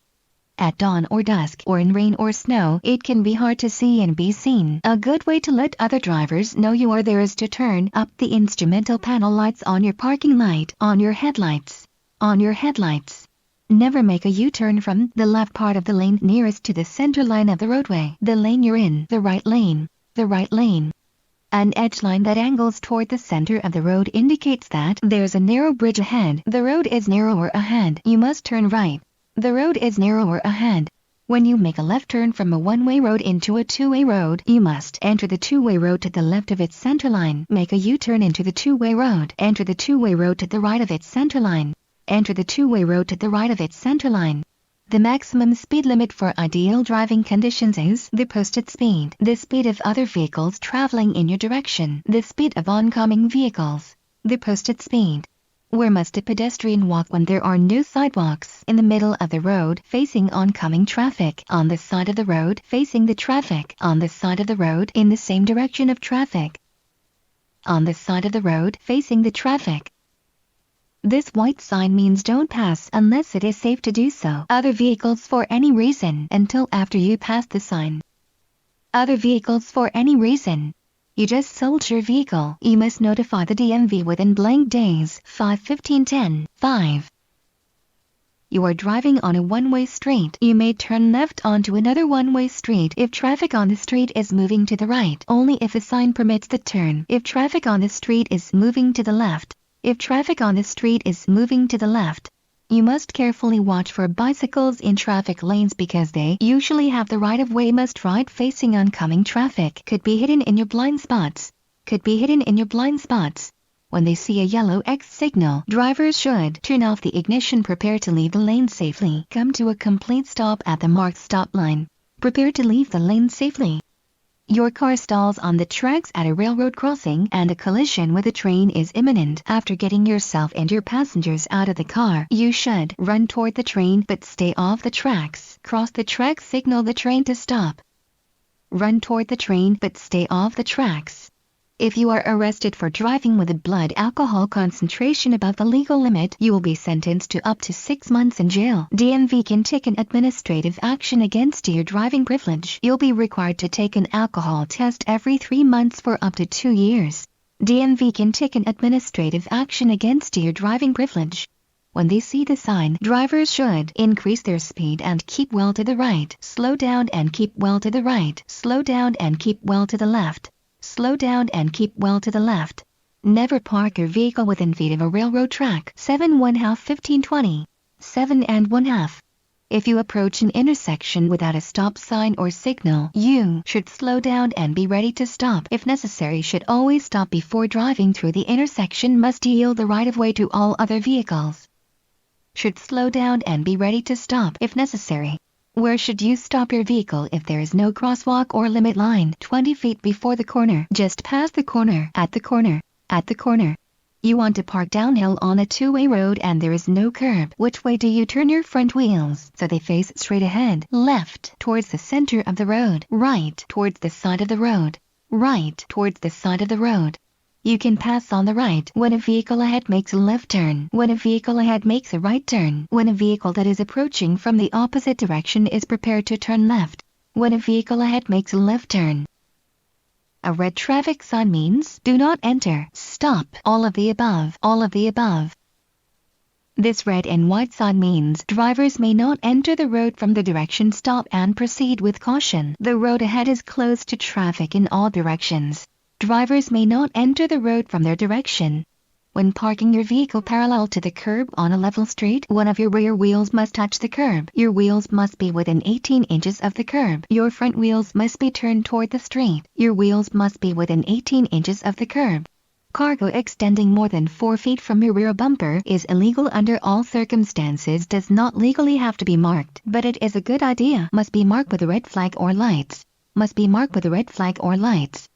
At dawn or dusk or in rain or snow, it can be hard to see and be seen. A good way to let other drivers know you are there is to turn up the instrumental panel lights on your parking light, on your headlights. On your headlights. Never make a U-turn from the left part of the lane nearest to the center line of the roadway. The lane you're in, the right lane, the right lane. An edge line that angles toward the center of the road indicates that there's a narrow bridge ahead. The road is narrower ahead. You must turn right. The road is narrower ahead. When you make a left turn from a one-way road into a two-way road, you must enter the two-way road to the left of its center line. Make a U-turn into the two-way road. Enter the two-way road to the right of its center line. Enter the two-way road to the right of its center line. The maximum speed limit for ideal driving conditions is the posted speed, the speed of other vehicles traveling in your direction, the speed of oncoming vehicles, the posted speed. Where must a pedestrian walk when there are no sidewalks? In the middle of the road, facing oncoming traffic. On the side of the road, facing the traffic. On the side of the road, in the same direction of traffic. On the side of the road, facing the traffic. This white sign means don't pass unless it is safe to do so. Other vehicles for any reason until after you pass the sign. Other vehicles for any reason. You just sold your vehicle. You must notify the DMV within blank days. 5/15/10. 5. You are driving on a one-way street. You may turn left onto another one-way street if traffic on the street is moving to the right. Only if a sign permits the turn. If traffic on the street is moving to the left. If traffic on the street is moving to the left. You must carefully watch for bicycles in traffic lanes because they usually have the right-of-way. Must ride facing oncoming traffic. Could be hidden in your blind spots. Could be hidden in your blind spots. When they see a yellow X signal, drivers should turn off the ignition. Prepare to leave the lane safely. Come to a complete stop at the marked stop line. Prepare to leave the lane safely. Your car stalls on the tracks at a railroad crossing and a collision with a train is imminent. After getting yourself and your passengers out of the car, you should run toward the train but stay off the tracks. Cross the tracks, signal the train to stop. Run toward the train but stay off the tracks. If you are arrested for driving with a blood alcohol concentration above the legal limit, you will be sentenced to up to 6 months in jail. DMV can take an administrative action against your driving privilege. You'll be required to take an alcohol test every 3 months for up to 2 years. DMV can take an administrative action against your driving privilege. When they see the sign, drivers should increase their speed and keep well to the right. Slow down and keep well to the right. Slow down and keep well to the left. Slow down and keep well to the left. Never park your vehicle within feet of a railroad track. 7 1/2 15/20. 7 1/2. If you approach an intersection without a stop sign or signal, you should slow down and be ready to stop. If necessary, should always stop before driving through the intersection. Must yield the right-of-way to all other vehicles. Should slow down and be ready to stop if necessary. Where should you stop your vehicle if there is no crosswalk or limit line? 20 feet before the corner. Just past the corner. At the corner. At the corner. You want to park downhill on a two-way road and there is no curb. Which way do you turn your front wheels so they face straight ahead? Left, towards the center of the road. Right, towards the side of the road. Right, towards the side of the road. You can pass on the right when a vehicle ahead makes a left turn. When a vehicle ahead makes a right turn. When a vehicle that is approaching from the opposite direction is prepared to turn left. When a vehicle ahead makes a left turn. A red traffic sign means do not enter, stop, all of the above, all of the above. This red and white sign means drivers may not enter the road from the direction. Stop and proceed with caution. The road ahead is closed to traffic in all directions. Drivers may not enter the road from their direction. When parking your vehicle parallel to the curb on a level street, one of your rear wheels must touch the curb. Your wheels must be within 18 inches of the curb. Your front wheels must be turned toward the street. Your wheels must be within 18 inches of the curb. Cargo extending more than 4 feet from your rear bumper is illegal under all circumstances. Does not legally have to be marked, but it is a good idea. Must be marked with a red flag or lights. Must be marked with a red flag or lights.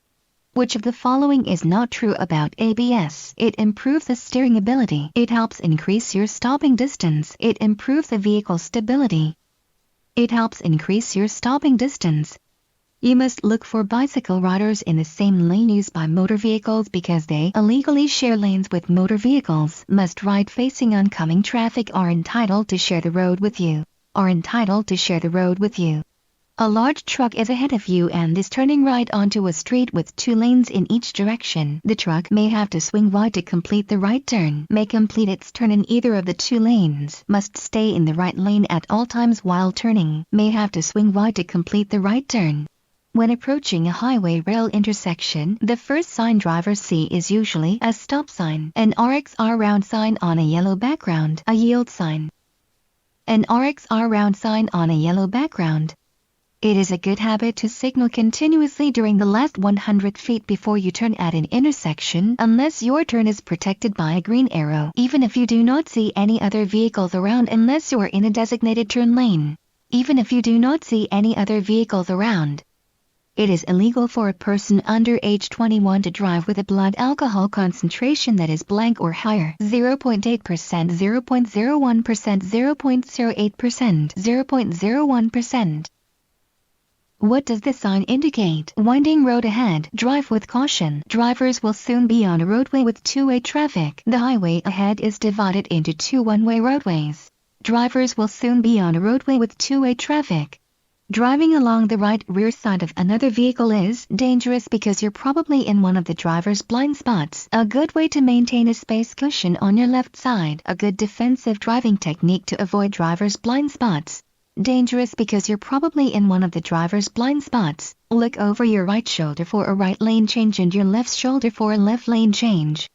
Which of the following is not true about ABS? It improves the steering ability. It helps increase your stopping distance. It improves the vehicle stability. It helps increase your stopping distance. You must look for bicycle riders in the same lane used by motor vehicles because they illegally share lanes with motor vehicles. Must ride facing oncoming traffic are entitled to share the road with you. A large truck is ahead of you and is turning right onto a street with 2 lanes in each direction. The truck may have to swing wide to complete the right turn. May complete its turn in either of the 2 lanes. Must stay in the right lane at all times while turning. May have to swing wide to complete the right turn. When approaching a highway rail intersection, the first sign drivers see is usually a stop sign, an RXR round sign on a yellow background, a yield sign. An RXR round sign on a yellow background. It is a good habit to signal continuously during the last 100 feet before you turn at an intersection unless your turn is protected by a green arrow, even if you do not see any other vehicles around unless you are in a designated turn lane. Even if you do not see any other vehicles around. It is illegal for a person under age 21 to drive with a blood alcohol concentration that is blank or higher, 0.8%, 0.01%, 0.08%, 0.01%. What does the sign indicate? Winding road ahead. Drive with caution. Drivers will soon be on a roadway with 2-way traffic. The highway ahead is divided into 2 one-way roadways. Drivers will soon be on a roadway with 2-way traffic. Driving along the right rear side of another vehicle is dangerous because you're probably in one of the driver's blind spots. A good way to maintain a space cushion on your left side. A good defensive driving technique to avoid driver's blind spots. Dangerous because you're probably in one of the driver's blind spots. Look over your right shoulder for a right lane change and your left shoulder for a left lane change.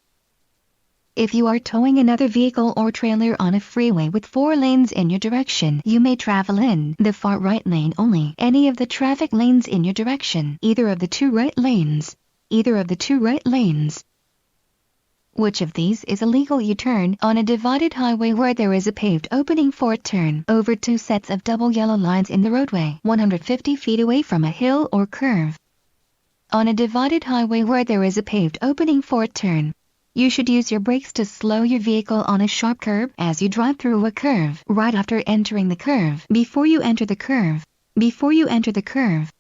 If you are towing another vehicle or trailer on a freeway with 4 lanes in your direction, you may travel in the far right lane only. Any of the traffic lanes in your direction, either of the 2 right lanes. Which of these is illegal? You turn on a divided highway where there is a paved opening for a turn over 2 sets of double yellow lines in the roadway, 150 feet away from a hill or curve. On a divided highway where there is a paved opening for a turn, you should use your brakes to slow your vehicle on a sharp curve as you drive through a curve. Right after entering the curve, before you enter the curve.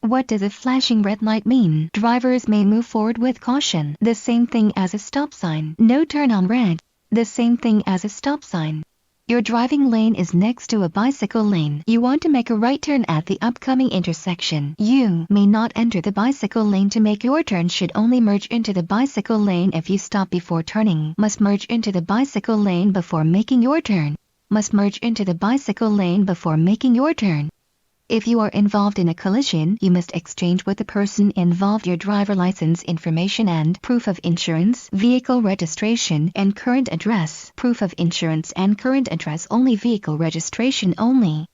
What does a flashing red light mean? Drivers may move forward with caution. The same thing as a stop sign. No turn on red. The same thing as a stop sign. Your driving lane is next to a bicycle lane. You want to make a right turn at the upcoming intersection. You may not enter the bicycle lane to make your turn. Should only merge into the bicycle lane if you stop before turning. Must merge into the bicycle lane before making your turn. If you are involved in a collision, you must exchange with the person involved your driver license information and proof of insurance, vehicle registration, and current address. Proof of insurance and current address only. Vehicle registration only.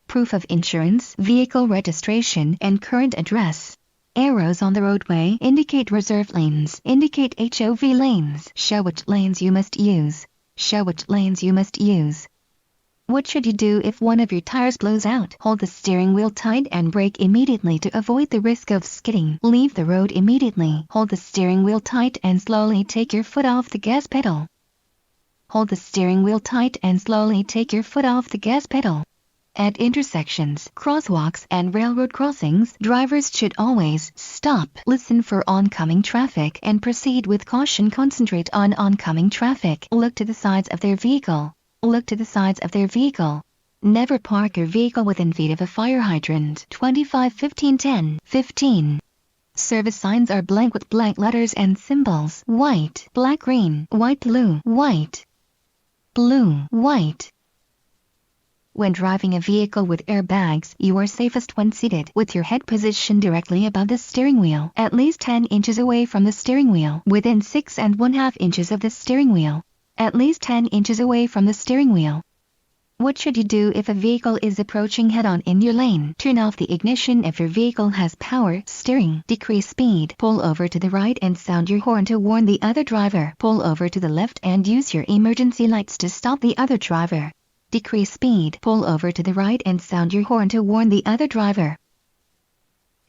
Proof of insurance, vehicle registration, and current address. Arrows on the roadway indicate reserved lanes. Indicate HOV lanes. Show which lanes you must use. What should you do if one of your tires blows out? Hold the steering wheel tight and brake immediately to avoid the risk of skidding. Leave the road immediately. Hold the steering wheel tight and slowly take your foot off the gas pedal. At intersections, crosswalks, and railroad crossings, drivers should always stop, listen for oncoming traffic, and proceed with caution. Concentrate on oncoming traffic. Look to the sides of their vehicle. Never park your vehicle within feet of a fire hydrant. 25 15 10 15. Service signs are blank with blank letters and symbols. White, black, green, white, blue, white. When driving a vehicle with airbags, you are safest when seated with your head positioned directly above the steering wheel, at least 10 inches away from the steering wheel, within 6½ inches of the steering wheel. At least 10 inches away from the steering wheel. What should you do if a vehicle is approaching head-on in your lane? Turn off the ignition if your vehicle has power steering. Decrease speed. Pull over to the right and sound your horn to warn the other driver. Pull over to the left and use your emergency lights to stop the other driver. Decrease speed. Pull over to the right and sound your horn to warn the other driver.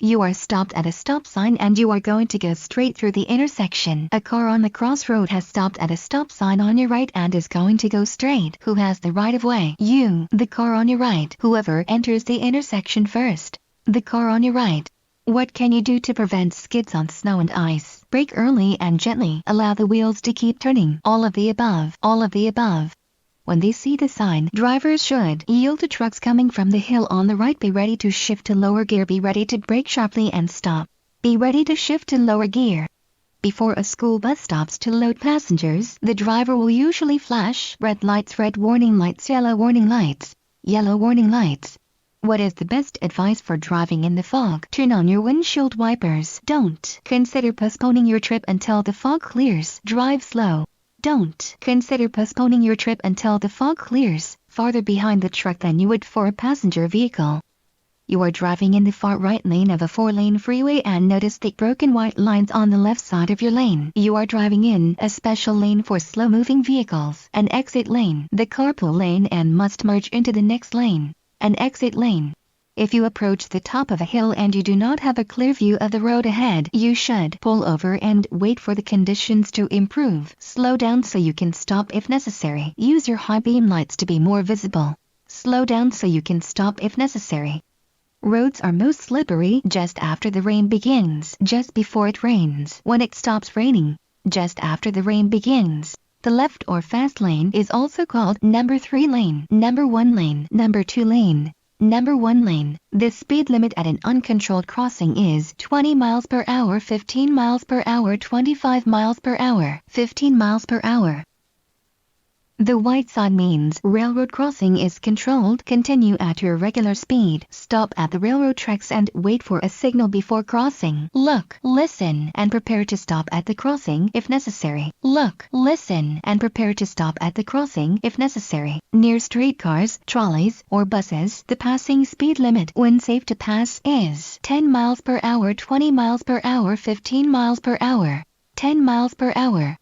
You are stopped at a stop sign and you are going to go straight through the intersection. A car on the crossroad has stopped at a stop sign on your right and is going to go straight. Who has the right of way? You, the car on your right. Whoever enters the intersection first. The car on your right. What can you do to prevent skids on snow and ice? Brake early and gently. Allow the wheels to keep turning. All of the above. All of the above. When they see the sign, drivers should yield to trucks coming from the hill on the right. Be ready to shift to lower gear. Be ready to brake sharply and stop. Be ready to shift to lower gear. Before a school bus stops to load passengers, the driver will usually flash red lights, red warning lights, yellow warning lights, yellow warning lights. What is the best advice for driving in the fog? Turn on your windshield wipers. Don't consider postponing your trip until the fog clears. Drive slow. Don't consider postponing your trip until the fog clears, farther behind the truck than you would for a passenger vehicle. You are driving in the far right lane of a 4-lane freeway and notice the broken white lines on the left side of your lane. You are driving in a special lane for slow-moving vehicles, an exit lane, the carpool lane, and must merge into the next lane, an exit lane. If you approach the top of a hill and you do not have a clear view of the road ahead, you should pull over and wait for the conditions to improve. Slow down so you can stop if necessary. Use your high beam lights to be more visible. Slow down so you can stop if necessary. Roads are most slippery just after the rain begins, just before it rains, when it stops raining, just after the rain begins. The left or fast lane is also called number 3 lane, number 1 lane, number 2 lane, number 1 lane. The speed limit at an uncontrolled crossing is 20 miles per hour, 15 miles per hour, 25 miles per hour, 15 miles per hour. The white sign means railroad crossing is controlled. Continue at your regular speed. Stop at the railroad tracks and wait for a signal before crossing. Look, listen, and prepare to stop at the crossing if necessary. Look, listen, and prepare to stop at the crossing if necessary. Near streetcars, trolleys, or buses, the passing speed limit when safe to pass is 10 miles per hour, 20 miles per hour, 15 miles per hour, 10 miles per hour.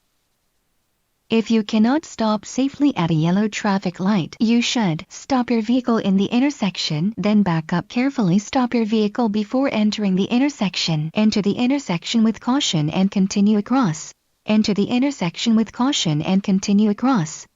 If you cannot stop safely at a yellow traffic light, you should stop your vehicle in the intersection, then back up carefully. Stop your vehicle before entering the intersection. Enter the intersection with caution and continue across. Enter the intersection with caution and continue across.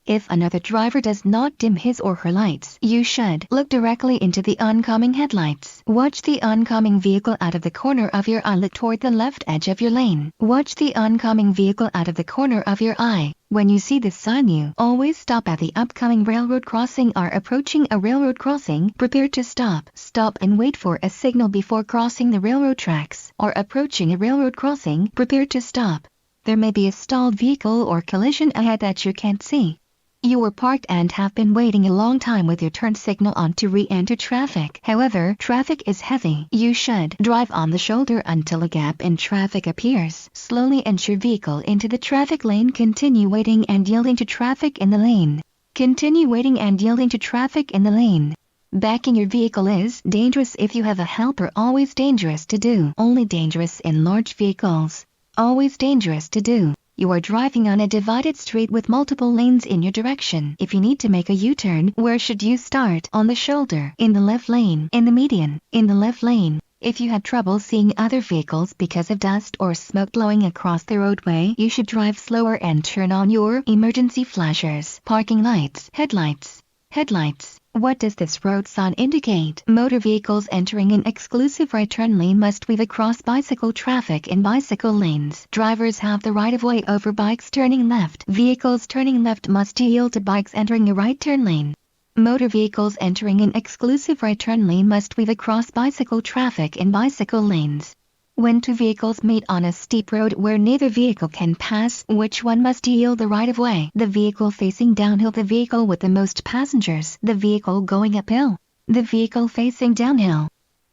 If another driver does not dim his or her lights, you should look directly into the oncoming headlights. Watch the oncoming vehicle out of the corner of your eye. Look toward the left edge of your lane. Watch the oncoming vehicle out of the corner of your eye. When you see this sign, you always stop at the upcoming railroad crossing or approaching a railroad crossing. Prepare to stop. Stop and wait for a signal before crossing the railroad tracks or approaching a railroad crossing. Prepare to stop. There may be a stalled vehicle or collision ahead that you can't see. You were parked and have been waiting a long time with your turn signal on to re-enter traffic. However, traffic is heavy. You should drive on the shoulder until a gap in traffic appears. Slowly inch your vehicle into the traffic lane. Continue waiting and yielding to traffic in the lane. Continue waiting and yielding to traffic in the lane. Backing your vehicle is dangerous if you have a helper. Always dangerous to do. Only dangerous in large vehicles. Always dangerous to do. You are driving on a divided street with multiple lanes in your direction. If you need to make a U-turn, where should you start? On the shoulder, in the left lane, in the median, in the left lane. If you have trouble seeing other vehicles because of dust or smoke blowing across the roadway, you should drive slower and turn on your emergency flashers, parking lights, headlights. Headlights. What does this road sign indicate? Motor vehicles entering an exclusive right turn lane must weave across bicycle traffic in bicycle lanes. Drivers have the right-of-way over bikes turning left. Vehicles turning left must yield to bikes entering a right turn lane. Motor vehicles entering an exclusive right turn lane must weave across bicycle traffic in bicycle lanes. When two vehicles meet on a steep road where neither vehicle can pass, which one must yield the right-of-way? The vehicle facing downhill, the vehicle with the most passengers, the vehicle going uphill, the vehicle facing downhill.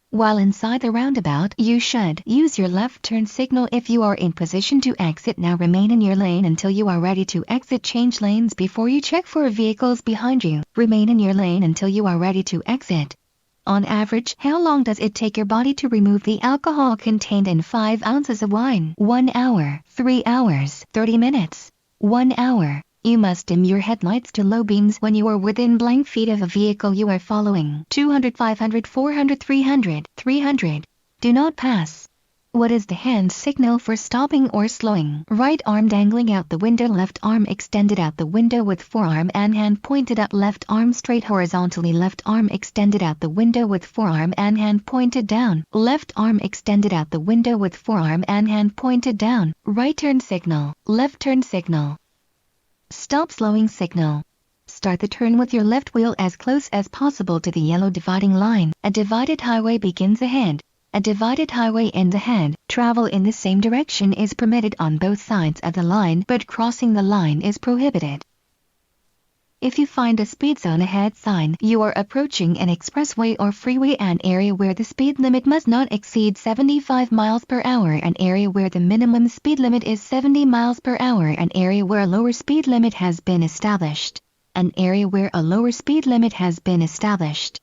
While inside the roundabout, you should use your left turn signal if you are in position to exit. Now remain in your lane until you are ready to exit. Change lanes before you check for vehicles behind you. Remain in your lane until you are ready to exit. On average, how long does it take your body to remove the alcohol contained in 5 ounces of wine? 1 hour, 3 hours, 30 minutes, 1 hour. You must dim your headlights to low beams when you are within blank feet of a vehicle you are following. 200, 500, 400, 300, 300. Do not pass. What is the hand signal for stopping or slowing? Right arm dangling out the window, left arm extended out the window with forearm and hand pointed up, left arm straight horizontally, left arm extended out the window with forearm and hand pointed down, left arm extended out the window with forearm and hand pointed down. Right turn signal, left turn signal. Stop slowing signal. Start the turn with your left wheel as close as possible to the yellow dividing line. A divided highway begins ahead. A divided highway ends ahead. Travel in the same direction is permitted on both sides of the line, but crossing the line is prohibited. If you find a speed zone ahead sign, you are approaching an expressway or freeway, an area where the speed limit must not exceed 75 miles per hour, an area where the minimum speed limit is 70 miles per hour, an area where a lower speed limit has been established. An area where a lower speed limit has been established.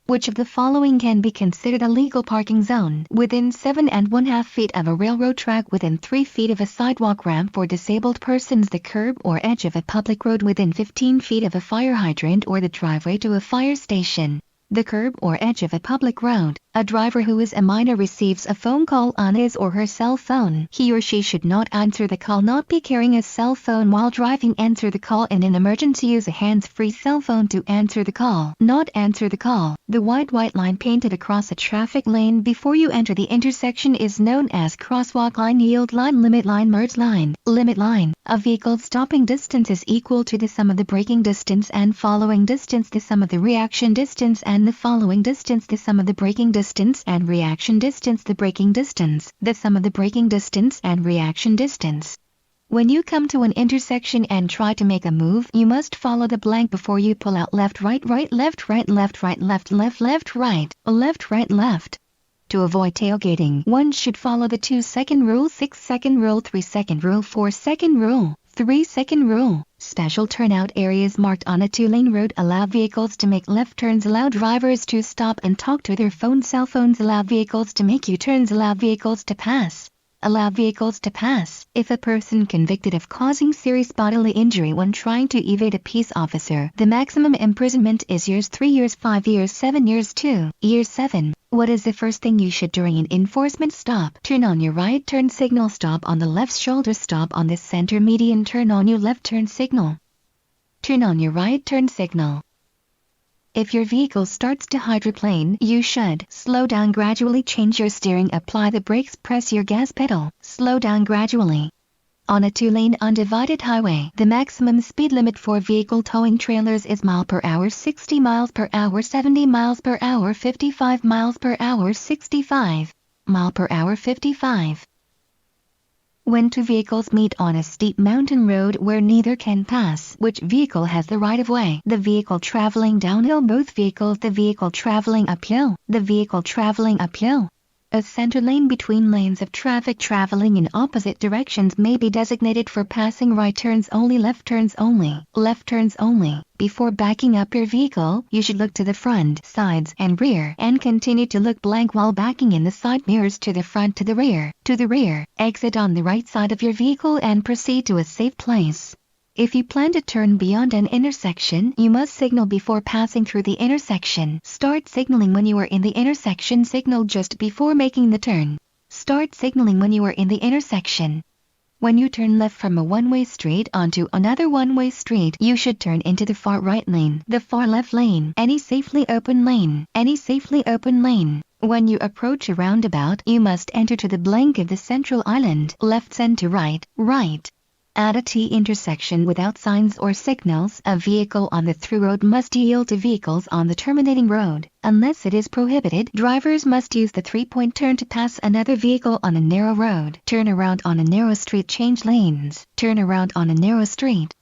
Which of the following can be considered a legal parking zone? Within 7½ feet of a railroad track, within 3 feet of a sidewalk ramp for disabled persons, the curb or edge of a public road, within 15 feet of a fire hydrant or the driveway to a fire station. The curb or edge of a public road. A driver who is a minor receives a phone call on his or her cell phone. He or she should not answer the call, not be carrying a cell phone while driving. Answer the call in an emergency. Use a hands-free cell phone to answer the call. Not answer the call. The white line painted across a traffic lane before you enter the intersection is known as crosswalk line, yield line, limit line, merge line. Limit line. A vehicle's stopping distance is equal to the sum of the braking distance and following distance, the sum of the reaction distance and the following distance, the sum of the braking distance and reaction distance, the braking distance, the sum of the braking distance and reaction distance. When you come to an intersection and try to make a move, you must follow the blank before you pull out. Left, right, right, left, right, left, right, left, left, left, right, left, right, left. To avoid tailgating, one should follow the 2-second rule, 6-second rule, 3-second rule, 4-second rule, 3-second rule. Special turnout areas marked on a 2-lane road allow vehicles to make left turns, allow drivers to stop and talk to their phone. Cell phones allow vehicles to make U-turns, allow vehicles to pass. Allow vehicles to pass. If a person convicted of causing serious bodily injury when trying to evade a peace officer, the maximum imprisonment is years, 3 years, 5 years, 7 years, 2 years, 7. What is the first thing you should during an enforcement stop? Turn on your right turn signal, stop on the left shoulder, stop on the center median, turn on your left turn signal. Turn on your right turn signal. If your vehicle starts to hydroplane, you should slow down gradually, change your steering, apply the brakes, press your gas pedal, slow down gradually. On a 2-lane undivided highway, the maximum speed limit for vehicle towing trailers is mile per hour, 60 miles per hour, 70 miles per hour, 55 miles per hour, 65 mile per hour, 55. When two vehicles meet on a steep mountain road where neither can pass, which vehicle has the right of way? The vehicle traveling downhill. Both vehicles. The vehicle traveling uphill. The vehicle traveling uphill. A center lane between lanes of traffic traveling in opposite directions may be designated for passing. Right turns only, left turns only, left turns only. Before backing up your vehicle, you should look to the front, sides, and rear, and continue to look blank while backing in the side mirrors to the front, to the rear, to the rear. Exit on the right side of your vehicle and proceed to a safe place. If you plan to turn beyond an intersection, you must signal before passing through the intersection. Start signaling when you are in the intersection. Signal just before making the turn. Start signaling when you are in the intersection. When you turn left from a one-way street onto another one-way street, you should turn into the far right lane, the far left lane, any safely open lane, any safely open lane. When you approach a roundabout, you must enter to the blank of the central island, left, center, right, right. At a T intersection without signs or signals, a vehicle on the through road must yield to vehicles on the terminating road. Unless it is prohibited, drivers must use the 3-point turn to pass another vehicle on a narrow road. Turn around on a narrow street, change lanes. Turn around on a narrow street.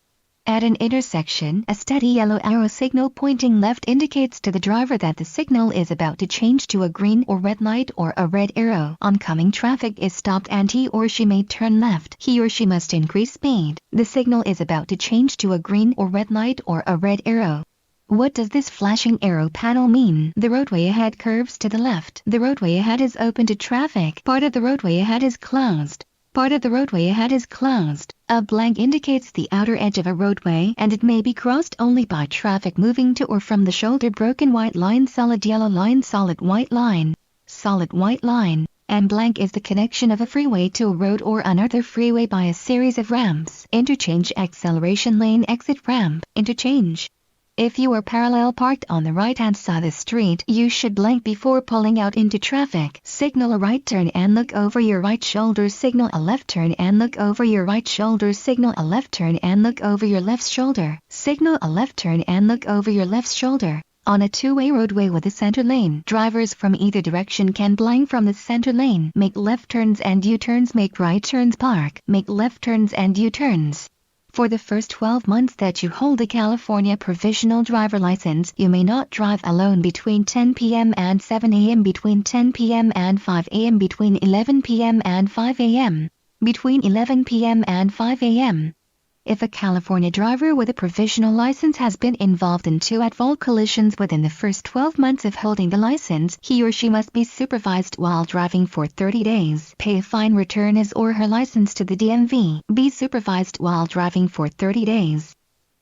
At an intersection, a steady yellow arrow signal pointing left indicates to the driver that the signal is about to change to a green or red light, or a red arrow. Oncoming traffic is stopped and he or she may turn left. He or she must increase speed. The signal is about to change to a green or red light or a red arrow. What does this flashing arrow panel mean? The roadway ahead curves to the left. The roadway ahead is open to traffic. Part of the roadway ahead is closed. Part of the roadway ahead is closed. A blank indicates the outer edge of a roadway, and it may be crossed only by traffic moving to or from the shoulder. Broken white line, solid yellow line, solid white line, solid white line. and blank is the connection of a freeway to a road or another freeway by a series of ramps. Interchange, acceleration lane, exit ramp, interchange. If you are parallel parked on the right-hand side of the street, you should blank before pulling out into traffic. Signal a right turn and look over your right shoulder. Signal a left turn and look over your right shoulder. Signal a left turn and look over your left shoulder. Signal a left turn and look over your left shoulder. On a two-way roadway with a center lane, drivers from either direction can blank from the center lane. Make left turns and U-turns. Make right turns. Park. Make left turns and U-turns. For the first 12 months that you hold a California provisional driver license, you may not drive alone between 10 p.m. and 7 a.m. between 10 p.m. and 5 a.m. between 11 p.m. and 5 a.m. between 11 p.m. and 5 a.m. If a California driver with a provisional license has been involved in 2 at-fault collisions within the first 12 months of holding the license, he or she must be supervised while driving for 30 days. Pay a fine, return his or her license to the DMV. Be supervised while driving for 30 days.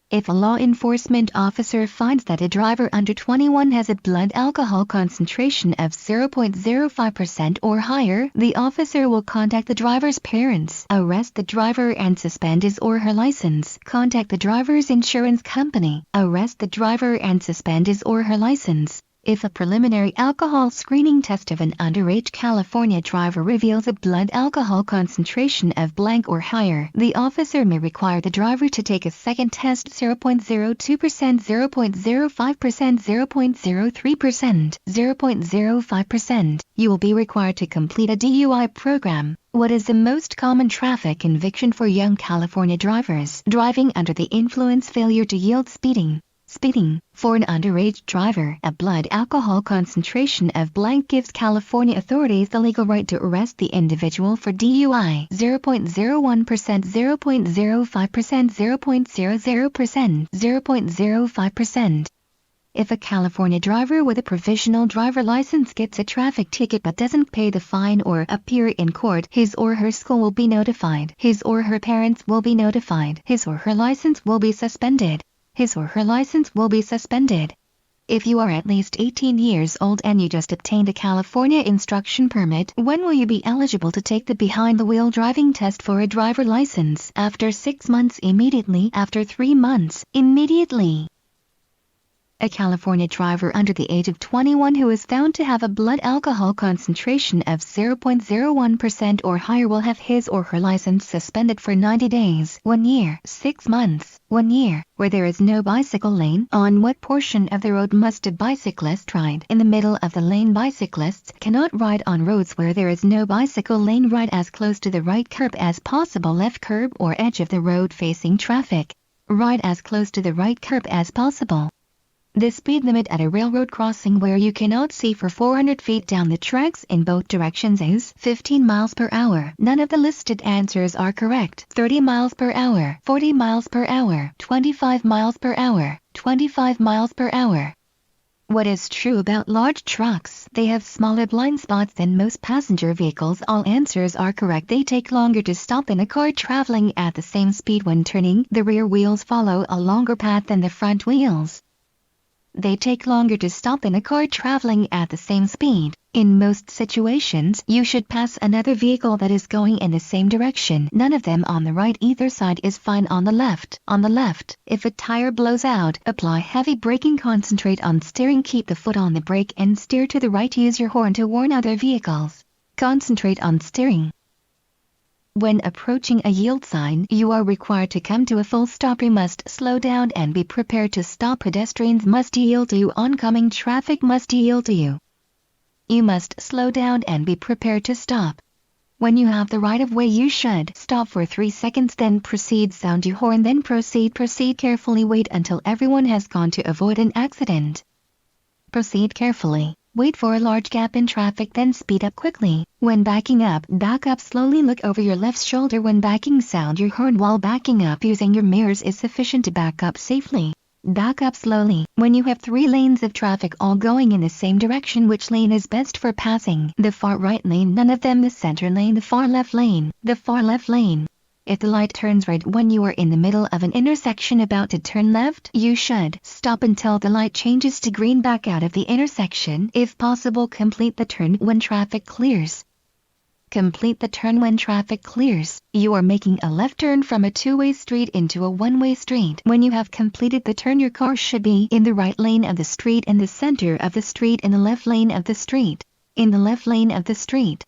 If a law enforcement officer finds that a driver under 21 has a blood alcohol concentration of 0.05% or higher, the officer will contact the driver's parents, arrest the driver and suspend his or her license. Contact the driver's insurance company, arrest the driver and suspend his or her license. If a preliminary alcohol screening test of an underage California driver reveals a blood alcohol concentration of blank or higher, the officer may require the driver to take a second test. 0.02%, 0.05%, 0.03%, 0.05%. You will be required to complete a DUI program. What is the most common traffic conviction for young California drivers? Driving under the influence, failure to yield, speeding. Speeding. For an underage driver, a blood alcohol concentration of blank gives California authorities the legal right to arrest the individual for DUI. 0.01%, 0.05%, 0.00%, 0.05%. If a California driver with a provisional driver license gets a traffic ticket but doesn't pay the fine or appear in court, his or her school will be notified. His or her parents will be notified. His or her license will be suspended. His or her license will be suspended. If you are at least 18 years old and you just obtained a California instruction permit, when will you be eligible to take the behind-the-wheel driving test for a driver license? After 6 months, immediately. After 3 months, immediately. A California driver under the age of 21 who is found to have a blood alcohol concentration of 0.01% or higher will have his or her license suspended for 90 days, 1 year, 6 months, 1 year. Where there is no bicycle lane, on what portion of the road must a bicyclist ride? In the middle of the lane. Bicyclists cannot ride on roads where there is no bicycle lane. Ride as close to the right curb as possible. Left curb or edge of the road facing traffic. Ride as close to the right curb as possible. The speed limit at a railroad crossing where you cannot see for 400 feet down the tracks in both directions is 15 miles per hour. None of the listed answers are correct. 30 miles per hour, 40 miles per hour, 25 miles per hour, 25 miles per hour. What is true about large trucks? They have smaller blind spots than most passenger vehicles. All answers are correct. They take longer to stop than a car traveling at the same speed when turning. The rear wheels follow a longer path than the front wheels. They take longer to stop than a car traveling at the same speed. In most situations, you should pass another vehicle that is going in the same direction. None of them on the right. Either side is fine on the left. On the left, if a tire blows out, apply heavy braking. Concentrate on steering. Keep the foot on the brake and steer to the right. Use your horn to warn other vehicles. Concentrate on steering. When approaching a yield sign, you are required to come to a full stop. You must slow down and be prepared to stop. Pedestrians must yield to you. Oncoming traffic must yield to you. You must slow down and be prepared to stop. When you have the right of way, you should stop for 3 seconds, then proceed. Sound your horn, then proceed. Proceed carefully. Wait until everyone has gone to avoid an accident. Proceed carefully. Wait for a large gap in traffic, then speed up quickly. When backing up, back up slowly. Look over your left shoulder when backing. Sound your horn while backing up. Using your mirrors is sufficient to back up safely. Back up slowly. When you have 3 lanes of traffic all going in the same direction, which lane is best for passing? The far right lane, none of them. The center lane, the far left lane, the far left lane. If the light turns red when you are in the middle of an intersection about to turn left, you should stop until the light changes to green. Back out of the intersection. If possible, complete the turn when traffic clears. Complete the turn when traffic clears. You are making a left turn from a two-way street into a one-way street. When you have completed the turn, your car should be in the right lane of the street, in the center of the street, in the left lane of the street. In the left lane of the street.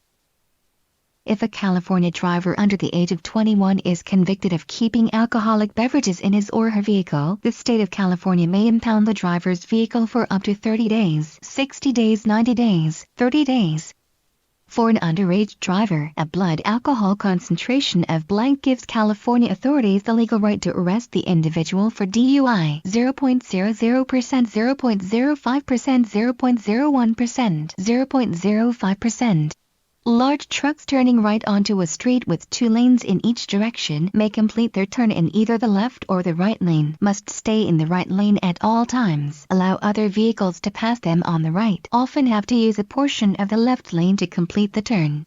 If a California driver under the age of 21 is convicted of keeping alcoholic beverages in his or her vehicle, the state of California may impound the driver's vehicle for up to 30 days, 60 days, 90 days, 30 days. For an underage driver, a blood alcohol concentration of blank gives California authorities the legal right to arrest the individual for DUI. 0.00%, 0.05%, 0.01%, 0.05%. Large trucks turning right onto a street with two lanes in each direction may complete their turn in either the left or the right lane, must stay in the right lane at all times, allow other vehicles to pass them on the right, often have to use a portion of the left lane to complete the turn,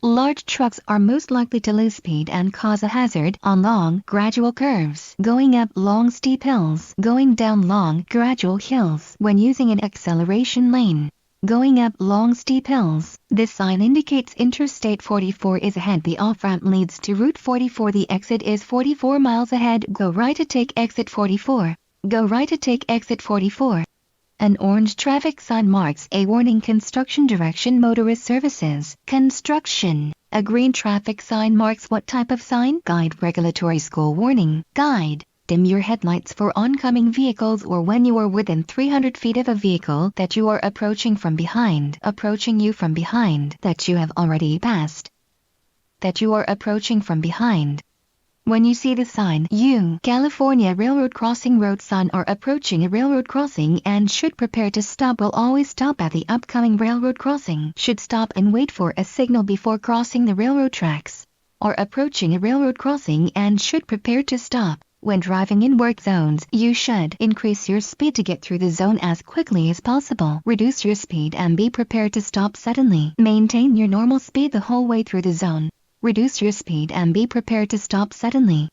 Large trucks are most likely to lose speed and cause a hazard on long, gradual curves, going up long steep hills, going down long, gradual hills when using an acceleration lane. Going up long steep hills. This sign indicates Interstate 44 is ahead. The off-ramp leads to Route 44. The exit is 44 miles ahead. Go right to take exit 44. Go right to take exit 44. An orange traffic sign marks a warning: construction direction, motorist services, construction. A green traffic sign marks what type of sign? Guide, regulatory, school warning, guide. Dim your headlights for oncoming vehicles or when you are within 300 feet of a vehicle that you are approaching from behind, that you have already passed, that you are approaching from behind. When you see the sign, California railroad crossing road sign, are approaching a railroad crossing and should prepare to stop, will always stop at the upcoming railroad crossing, should stop and wait for a signal before crossing the railroad tracks, or approaching a railroad crossing and should prepare to stop. When driving in work zones, you should increase your speed to get through the zone as quickly as possible. Reduce your speed and be prepared to stop suddenly. Maintain your normal speed the whole way through the zone. Reduce your speed and be prepared to stop suddenly.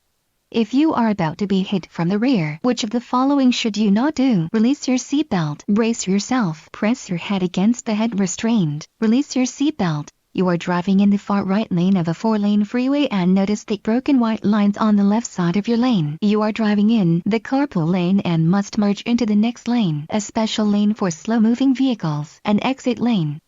If you are about to be hit from the rear, which of the following should you not do? Release your seatbelt. Brace yourself. Press your head against the head restraint. Release your seatbelt. You are driving in the far right lane of a 4-lane freeway and notice the broken white lines on the left side of your lane. You are driving in the carpool lane and must merge into the next lane, a special lane for slow-moving vehicles, an exit lane.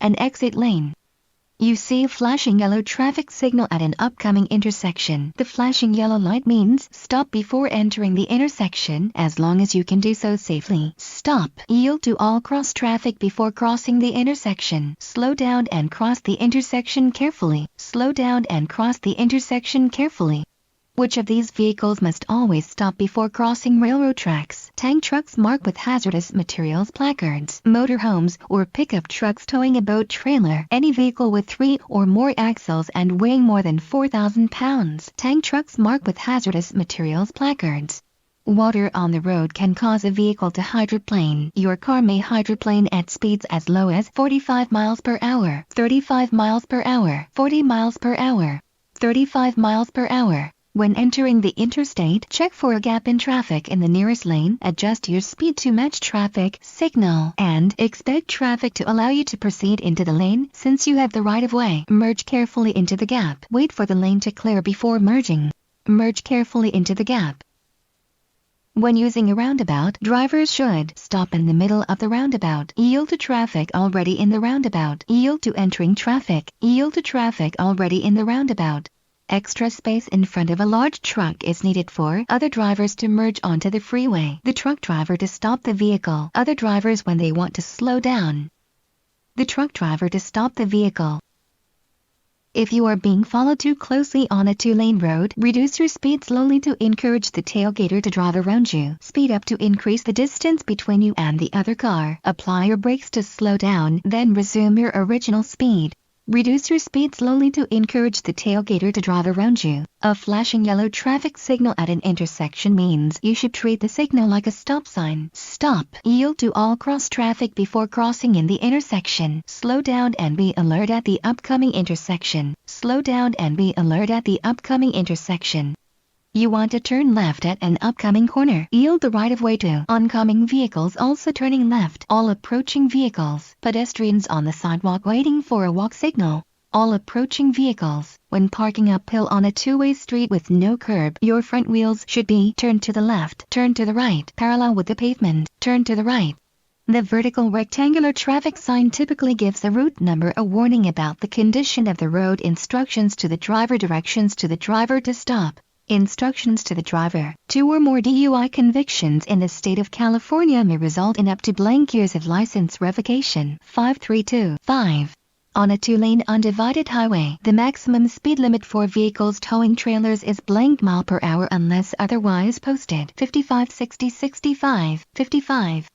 You see a flashing yellow traffic signal at an upcoming intersection. The flashing yellow light means stop before entering the intersection, as long as you can do so safely. Stop. Yield to all cross traffic before crossing the intersection. Slow down and cross the intersection carefully. Which of these vehicles must always stop before crossing railroad tracks? Tank trucks marked with hazardous materials placards, motorhomes or pickup trucks towing a boat trailer, any vehicle with 3 or more axles and weighing more than 4,000 pounds. Tank trucks marked with hazardous materials placards. Water on the road can cause a vehicle to hydroplane. Your car may hydroplane at speeds as low as 45 miles per hour, 35 miles per hour, 40 miles per hour, 35 miles per hour. When entering the interstate, check for a gap in traffic in the nearest lane, adjust your speed to match traffic signal, and expect traffic to allow you to proceed into the lane since you have the right of way. Merge carefully into the gap. Wait for the lane to clear before merging. Merge carefully into the gap. When using a roundabout, drivers should stop in the middle of the roundabout. Yield to traffic already in the roundabout. Yield to entering traffic. Yield to traffic already in the roundabout. Extra space in front of a large truck is needed for other drivers to merge onto the freeway. The truck driver to stop the vehicle. Other drivers when they want to slow down. The truck driver to stop the vehicle. If you are being followed too closely on a 2-lane road, reduce your speed slowly to encourage the tailgater to drive around you. Speed up to increase the distance between you and the other car. Apply your brakes to slow down, then resume your original speed. Reduce your speed slowly to encourage the tailgater to drive around you. A flashing yellow traffic signal at an intersection means you should treat the signal like a stop sign. Stop. Yield to all cross traffic before crossing in the intersection. Slow down and be alert at the upcoming intersection. You want to turn left at an upcoming corner. Yield the right of way to oncoming vehicles also turning left. All approaching vehicles. Pedestrians on the sidewalk waiting for a walk signal. All approaching vehicles. When parking uphill on a two-way street with no curb, your front wheels should be turned to the left, turn to the right, parallel with the pavement, turn to the right. The vertical rectangular traffic sign typically gives the route number, a warning about the condition of the road, instructions to the driver, directions to the driver to stop. Instructions to the driver. 2 or more DUI convictions in the state of California may result in up to blank years of license revocation. 532.5. On a 2-lane undivided highway, the maximum speed limit for vehicles towing trailers is blank mile per hour unless otherwise posted. 55, 60, 65, 55.